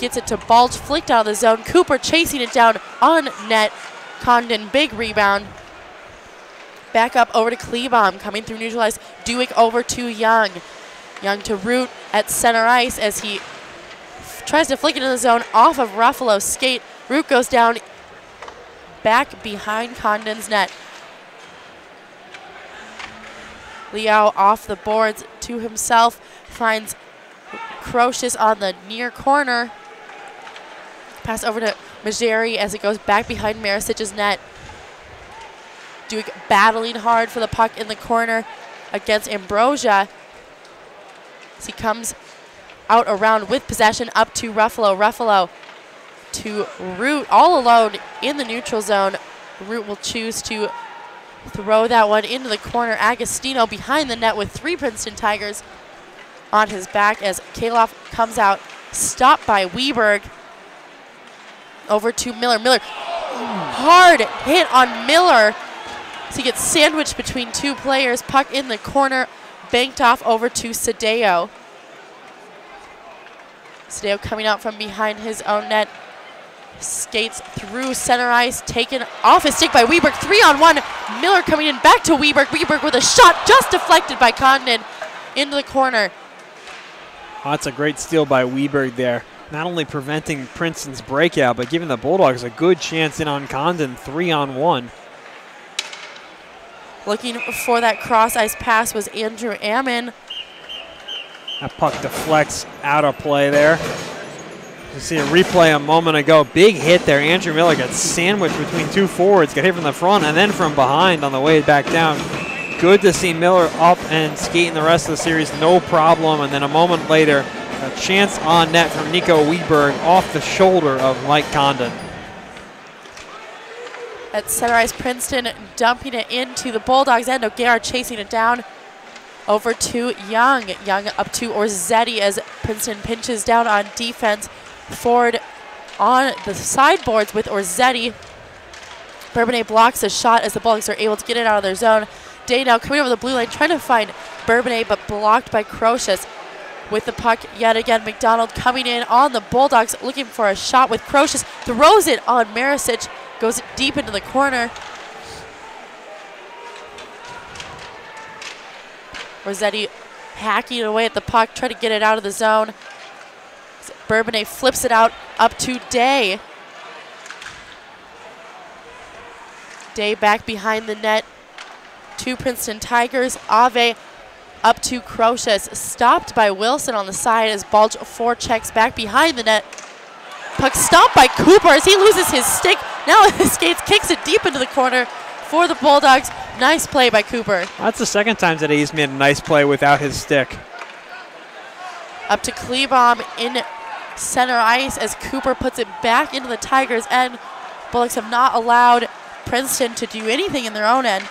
gets it to Balch, flicked out of the zone. Cooper chasing it down on net. Condon, big rebound. Back up over to Kleebom, coming through neutralized. Dewick over to Young. Young to Root at center ice as he tries to flick it in the zone off of Ruffalo's skate. Root goes down back behind Condon's net. Liao off the boards to himself, finds Crocious on the near corner. Pass over to Majeri as it goes back behind Marisic's net. Dewick battling hard for the puck in the corner against Ambrosia. As he comes out around with possession up to Ruffalo. Ruffalo to Root all alone in the neutral zone. Root will choose to throw that one into the corner. Agostino behind the net with 3 Princeton Tigers on his back as Kaloff comes out, stopped by Weberg. Over to Miller. Miller, hard hit on Miller. So he gets sandwiched between 2 players. Puck in the corner, banked off over to Sadeo. Sadeo coming out from behind his own net. Skates through center ice, taken off his stick by Weberg. 3-on-1. Miller coming in back to Weberg. Weberg with a shot just deflected by Condon into the corner. Oh, that's a great steal by Weberg there. Not only preventing Princeton's breakout, but giving the Bulldogs a good chance in on Condon. 3-on-1. Looking for that cross-ice pass was Andrew Ammon. That puck deflects out of play there. You see a replay a moment ago. Big hit there. Andrew Miller got sandwiched between 2 forwards, got hit from the front and then from behind on the way back down. Good to see Miller up and skating the rest of the series, no problem. And then a moment later, a chance on net from Nico Weberg off the shoulder of Mike Condon. At center ice, Princeton dumping it into the Bulldogs' end. O'Gara chasing it down over to Young. Young up to Orzetti as Princeton pinches down on defense. Ford on the sideboards with Orzetti. Bourbonnais blocks a shot as the Bulldogs are able to get it out of their zone. Day now coming over the blue line, trying to find Bourbonnais, but blocked by Crocious. With the puck yet again, McDonald coming in on the Bulldogs, looking for a shot with Crocious. Throws it on Marisic, goes deep into the corner. Rossetti hacking away at the puck, trying to get it out of the zone. Bourbonnais flips it out up to Day. Day back behind the net. 2 Princeton Tigers. Ave up to Crocious. Stopped by Wilson on the side as Balch forechecks back behind the net. Puck stopped by Cooper as he loses his stick. Now his skates, kicks it deep into the corner for the Bulldogs. Nice play by Cooper. That's the second time today he's made a nice play without his stick. Up to Kleebom in center ice as Cooper puts it back into the Tigers' end. Bulldogs have not allowed Princeton to do anything in their own end.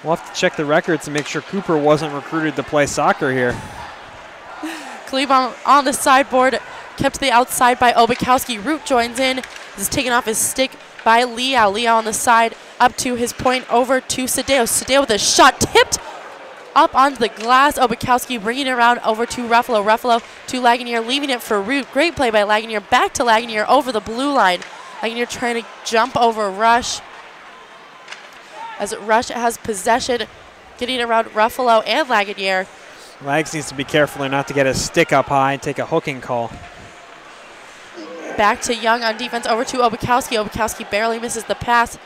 We'll have to check the records to make sure Cooper wasn't recruited to play soccer here. Kleebom on the sideboard, kept to the outside by Obakowski. Root joins in. This is taken off his stick by Liao. Liao on the side, up to his point, over to Sadeo. Sadeo with a shot tipped up onto the glass. Obakowski bringing it around over to Ruffalo. Ruffalo to Lagunier, leaving it for Root. Great play by Lagunier. Back to Lagunier over the blue line. Lagunier trying to jump over Rush. As Rush has possession, getting around Ruffalo and Lagunier. Lags needs to be careful not to get his stick up high and take a hooking call. Back to Young on defense, over to Obakowski. Obakowski barely misses the pass.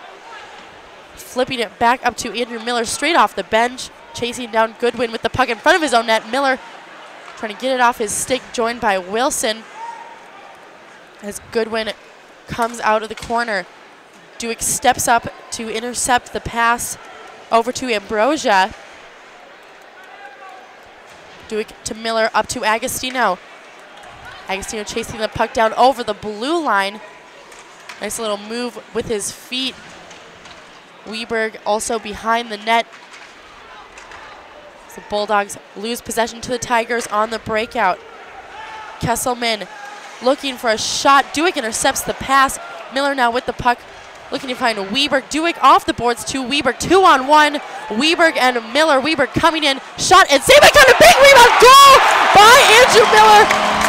Flipping it back up to Andrew Miller straight off the bench. Chasing down Goodwin with the puck in front of his own net. Miller trying to get it off his stick, joined by Wilson. As Goodwin comes out of the corner. Dewick steps up to intercept the pass over to Ambrosia. Dewick to Miller, up to Agostino. Agostino chasing the puck down over the blue line. Nice little move with his feet. Weberg also behind the net. The Bulldogs lose possession to the Tigers on the breakout. Kesselman looking for a shot. Dewick intercepts the pass. Miller now with the puck looking to find Weberg. Duick off the boards to Weberg, 2-on-1. Weberg and Miller. Weberg coming in, shot and save. Got a big rebound, goal by Andrew Miller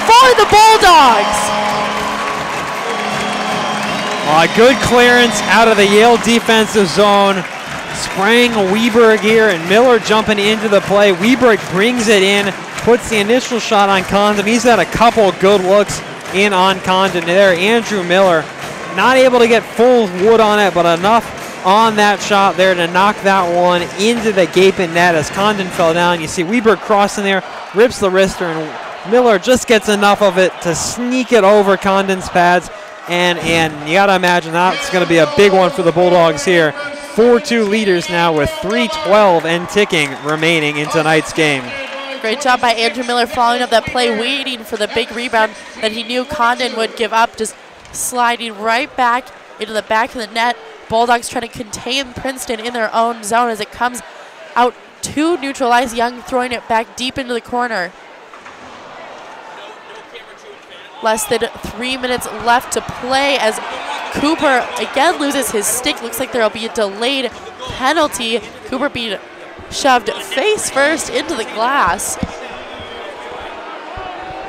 for the Bulldogs. Good clearance out of the Yale defensive zone. Spraying Weberg here, and Miller jumping into the play. Weberg brings it in, puts the initial shot on Condon. He's had a couple good looks in on Condon there. Andrew Miller not able to get full wood on it, but enough on that shot there to knock that one into the gaping net as Condon fell down. You see Weberg crossing there, rips the wrister, and Miller just gets enough of it to sneak it over Condon's pads. And you got to imagine that's going to be a big one for the Bulldogs here. 4-2 leaders now with 3:12 and ticking remaining in tonight's game. Great job by Andrew Miller following up that play, waiting for the big rebound that he knew Condon would give up, just sliding right back into the back of the net. Bulldogs trying to contain Princeton in their own zone as it comes out to neutralize Young, throwing it back deep into the corner. Less than 3 minutes left to play as Cooper again loses his stick. Looks like there will be a delayed penalty. Cooper being shoved face first into the glass.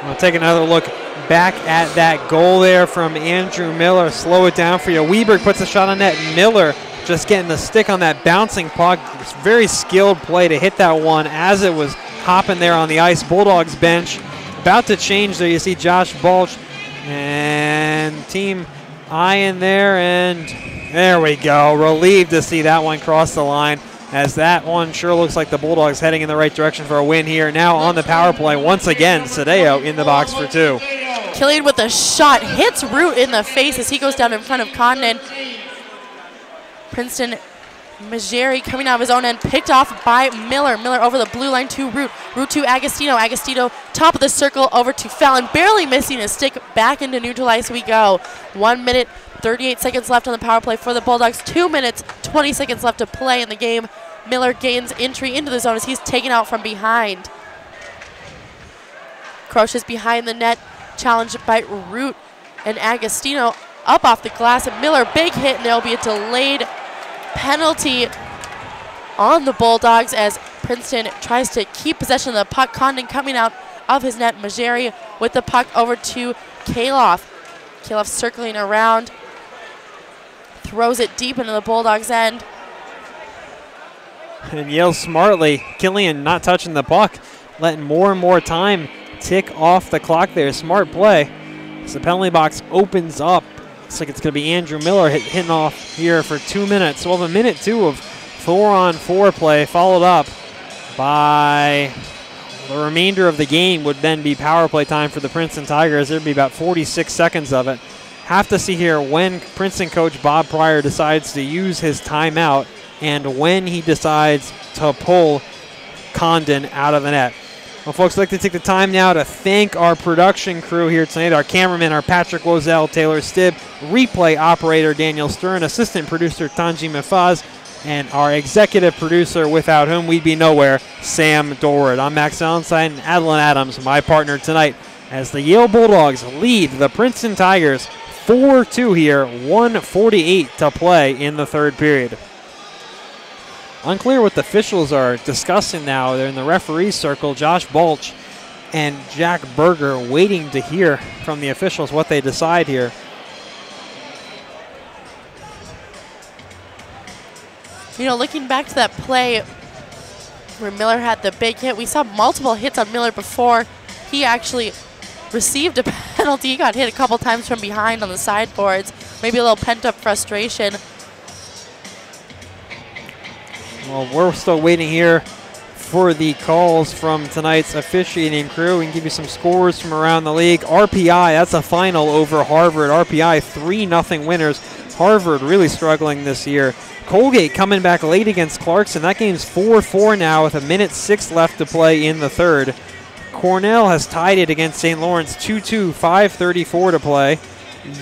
We'll take another look back at that goal there from Andrew Miller. Slow it down for you. Weberg puts a shot on net. Miller just getting the stick on that bouncing puck. It's very skilled play to hit that one as it was hopping there on the ice. Bulldogs bench about to change there. You see Josh Balch and team eyeing there, and there we go. Relieved to see that one cross the line, as that one sure looks like the Bulldogs heading in the right direction for a win here. Now on the power play, once again, Sadeo in the box for two. Killian with a shot, hits Root in the face as he goes down in front of Condon. Princeton Majeri coming out of his own end, picked off by Miller. Miller over the blue line to Root. Root to Agostino. Agostino top of the circle over to Fallon, barely missing a stick. Back into neutralize we go. 1 minute, 38 seconds left on the power play for the Bulldogs. 2 minutes, 20 seconds left to play in the game. Miller gains entry into the zone as he's taken out from behind. Croce is behind the net, challenged by Root and Agostino up off the glass. And Miller, big hit, and there'll be a delayed penalty on the Bulldogs as Princeton tries to keep possession of the puck. Condon coming out of his net. Majeri with the puck over to Kaloff. Kaloff circling around, throws it deep into the Bulldogs' end. And Yale smartly, Killian not touching the puck, letting more and more time tick off the clock there. Smart play. As the penalty box opens up, looks like it's going to be Andrew Miller hitting off here for 2 minutes. So we'll have a minute two of 4-on-4 play, followed up by the remainder of the game would then be power play time for the Princeton Tigers. There'd be about 46 seconds of it. Have to see here when Princeton coach Bob Pryor decides to use his timeout and when he decides to pull Condon out of the net. Well, folks, I'd like to take the time now to thank our production crew here tonight. Our cameraman, our Patrick Wozell, Taylor Stibb, replay operator Daniel Stern, assistant producer Tanji Mafaz, and our executive producer, without whom we'd be nowhere, Sam Dorward. I'm Max Allenstein and Adeline Adams, my partner tonight, as the Yale Bulldogs lead the Princeton Tigers 4-2 here, 1:48 to play in the third period. Unclear what the officials are discussing now. They're in the referee circle. Josh Balch and Jack Berger waiting to hear from the officials what they decide here. You know, looking back to that play where Miller had the big hit, we saw multiple hits on Miller before he actually received a penalty. He got hit a couple times from behind on the sideboards. Maybe a little pent-up frustration. Well, we're still waiting here for the calls from tonight's officiating crew. We can give you some scores from around the league. RPI, that's a final over Harvard. RPI 3-0 winners. Harvard really struggling this year. Colgate coming back late against Clarkson. That game's 4-4 now with 1:06 left to play in the third. Cornell has tied it against St. Lawrence 2-2, 5:34 to play.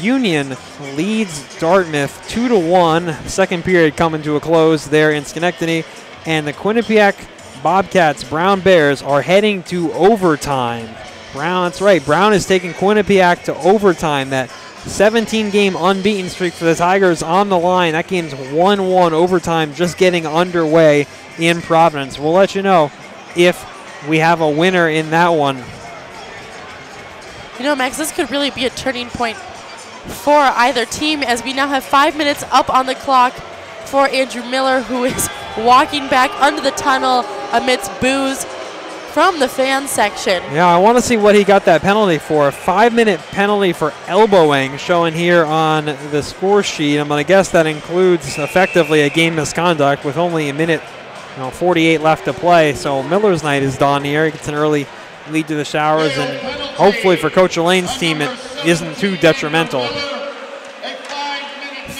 Union leads Dartmouth 2-1. Second period coming to a close there in Schenectady. And the Quinnipiac Bobcats, Brown Bears, are heading to overtime. Brown, that's right, Brown is taking Quinnipiac to overtime. That 17-game unbeaten streak for the Tigers on the line. That game's 1-1 overtime, just getting underway in Providence. We'll let you know if we have a winner in that one. You know, Max, this could really be a turning point for either team, as we now have 5 minutes up on the clock for Andrew Miller, who is walking back under the tunnel amidst boos from the fan section. Yeah, I want to see what he got that penalty for. A 5-minute penalty for elbowing showing here on the score sheet. I'm going to guess that includes effectively a game misconduct with only a minute 48 left to play. So Miller's night is done here. He gets an early lead to the Showers, and hopefully for Coach Elaine's team it isn't too detrimental.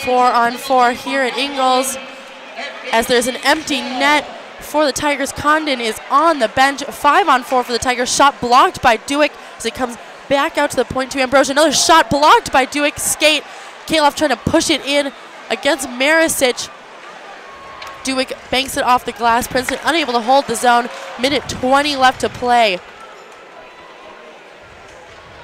4-on-4 here at Ingalls, as there's an empty net for the Tigers. Condon is on the bench. 5-on-4 for the Tigers. Shot blocked by Dewick as it comes back out to the point to Ambrosia. Another shot blocked by Dewick. Skate. Kaloff trying to push it in against Marisic. Dewick banks it off the glass. Princeton unable to hold the zone. Minute 20 left to play.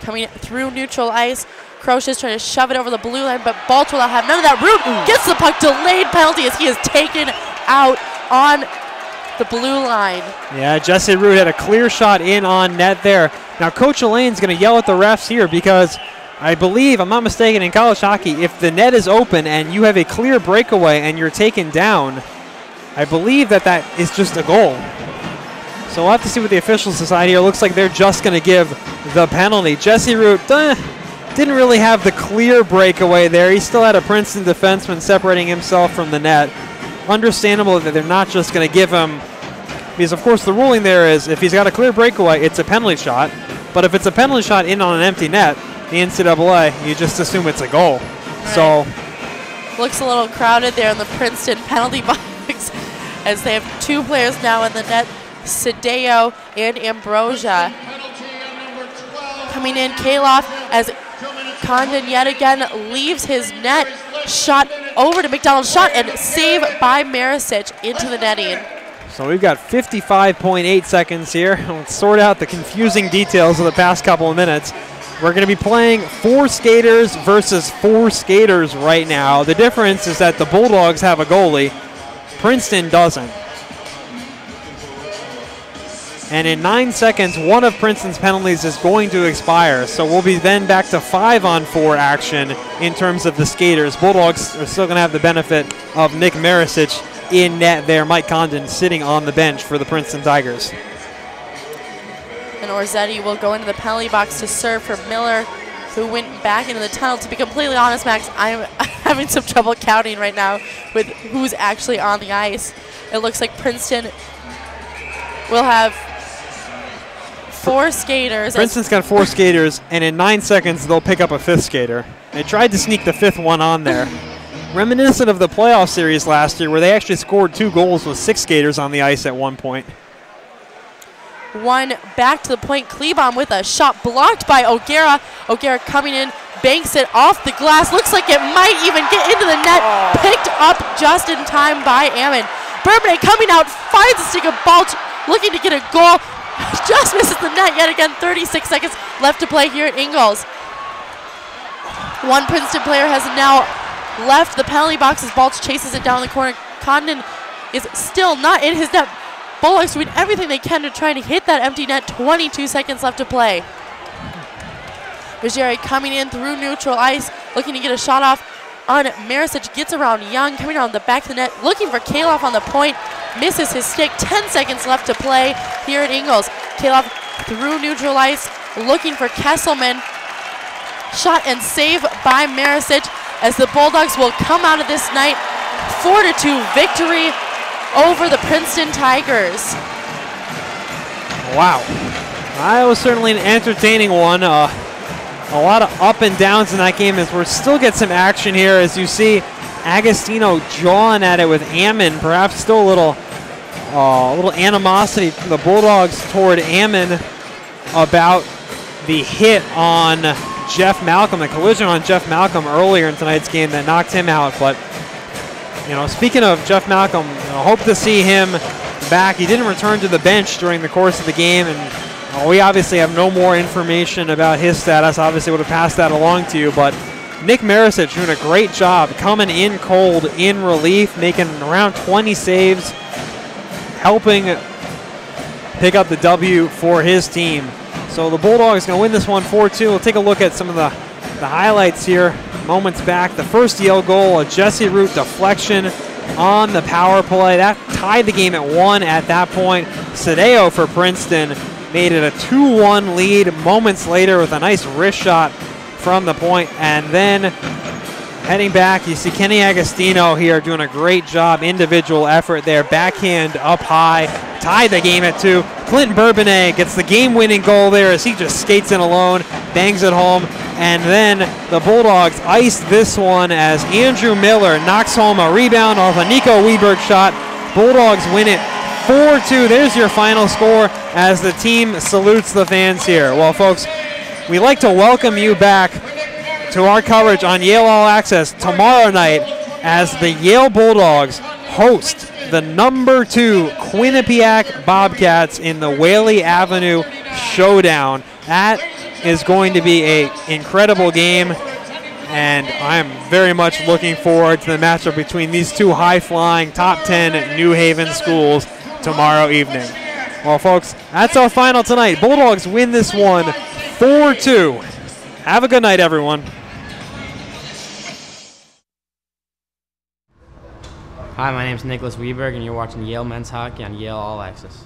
Coming through neutral ice. Croce trying to shove it over the blue line, but Balch will not have none of that. Root gets the puck. Delayed penalty as he is taken out on the blue line. Yeah, Jesse Root had a clear shot in on net there. Now Coach Elaine's going to yell at the refs here, because I believe, I'm not mistaken, in college hockey, if the net is open and you have a clear breakaway and you're taken down, I believe that is just a goal. So we'll have to see what the officials decide here. Looks like they're just going to give the penalty. Jesse Root didn't really have the clear breakaway there. He still had a Princeton defenseman separating himself from the net. Understandable that they're not just going to give him, because of course the ruling there is if he's got a clear breakaway, it's a penalty shot. But if it's a penalty shot in on an empty net, the NCAA, you just assume it's a goal. Right. So looks a little crowded there in the Princeton penalty box as they have two players now in the net, Cedeo and Ambrosia. Coming in, Kaloff, as Condon yet again leaves his net. Shot over to McDonald, shot and save by Marisic into the netting. So we've got 55.8 seconds here. Let's sort out the confusing details of the past couple of minutes. We're going to be playing 4 skaters versus 4 skaters right now. The difference is that the Bulldogs have a goalie. Princeton doesn't. And in 9 seconds, one of Princeton's penalties is going to expire. So we'll be then back to 5-on-4 action in terms of the skaters. Bulldogs are still going to have the benefit of Nick Marisic in net there. Mike Condon sitting on the bench for the Princeton Tigers. And Orzetti will go into the penalty box to serve for Miller, who went back into the tunnel. To be completely honest, Max, I'm having some trouble counting right now with who's actually on the ice. It looks like Princeton will have 4 skaters. Princeton's got 4 skaters, and in 9 seconds, they'll pick up a 5th skater. They tried to sneak the 5th one on there. Reminiscent of the playoff series last year, where they actually scored 2 goals with 6 skaters on the ice at one point. One back to the point. Klebom with a shot blocked by O'Gara. O'Gara coming in, banks it off the glass. Looks like it might even get into the net. Picked up just in time by Ammon. Bourbonnais coming out, finds a stick of Balch, looking to get a goal. Just misses the net yet again. 36 seconds left to play here at Ingalls. One Princeton player has now left the penalty box as Balch chases it down the corner. Condon is still not in his net. Bulldogs doing everything they can to try to hit that empty net. 22 seconds left to play. Ruggieri coming in through neutral ice, looking to get a shot off on Marisic. Gets around Young, coming around the back of the net, looking for Kaloff on the point. Misses his stick. 10 seconds left to play here at Ingalls. Kaloff through neutral ice, looking for Kesselman. Shot and save by Marisic as the Bulldogs will come out of this night 4-2 victory over the Princeton Tigers. Wow. That was certainly an entertaining one. A lot of up and downs in that game as we'll still get some action here as you see Agostino jawing at it with Ammon. Perhaps still a little animosity from the Bulldogs toward Ammon about the hit on Jeff Malcolm, the collision on Jeff Malcolm earlier in tonight's game that knocked him out. But speaking of Jeff Malcolm, hope to see him back. He didn't return to the bench during the course of the game, and we obviously have no more information about his status. Obviously would have passed that along to you, but Nick Marisic doing a great job coming in cold in relief, making around 20 saves, helping pick up the W for his team. So the Bulldogs going to win this one 4-2. We'll take a look at some of the highlights here moments back. The first Yale goal, a Jesse Root deflection on the power play. That tied the game at 1 at that point. Sadeo for Princeton made it a 2-1 lead moments later with a nice wrist shot from the point. And then heading back, you see Kenny Agostino here doing a great job, individual effort there, backhand up high, tied the game at 2. Clinton Bourbonnais gets the game-winning goal there as he just skates in alone, bangs it home, and then the Bulldogs ice this one as Andrew Miller knocks home a rebound off a Nico Weberg shot. Bulldogs win it 4-2. There's your final score as the team salutes the fans here. Well, folks, we'd like to welcome you back to our coverage on Yale All Access tomorrow night as the Yale Bulldogs host the number 2 Quinnipiac Bobcats in the Whaley Avenue Showdown. That is going to be an incredible game, and I'm very much looking forward to the matchup between these two high-flying top 10 New Haven schools tomorrow evening. Well, folks, that's our final tonight. Bulldogs win this one 4-2. Have a good night, everyone. Hi, my name is Nicholas Weberg, and you're watching Yale Men's Hockey on Yale All Access.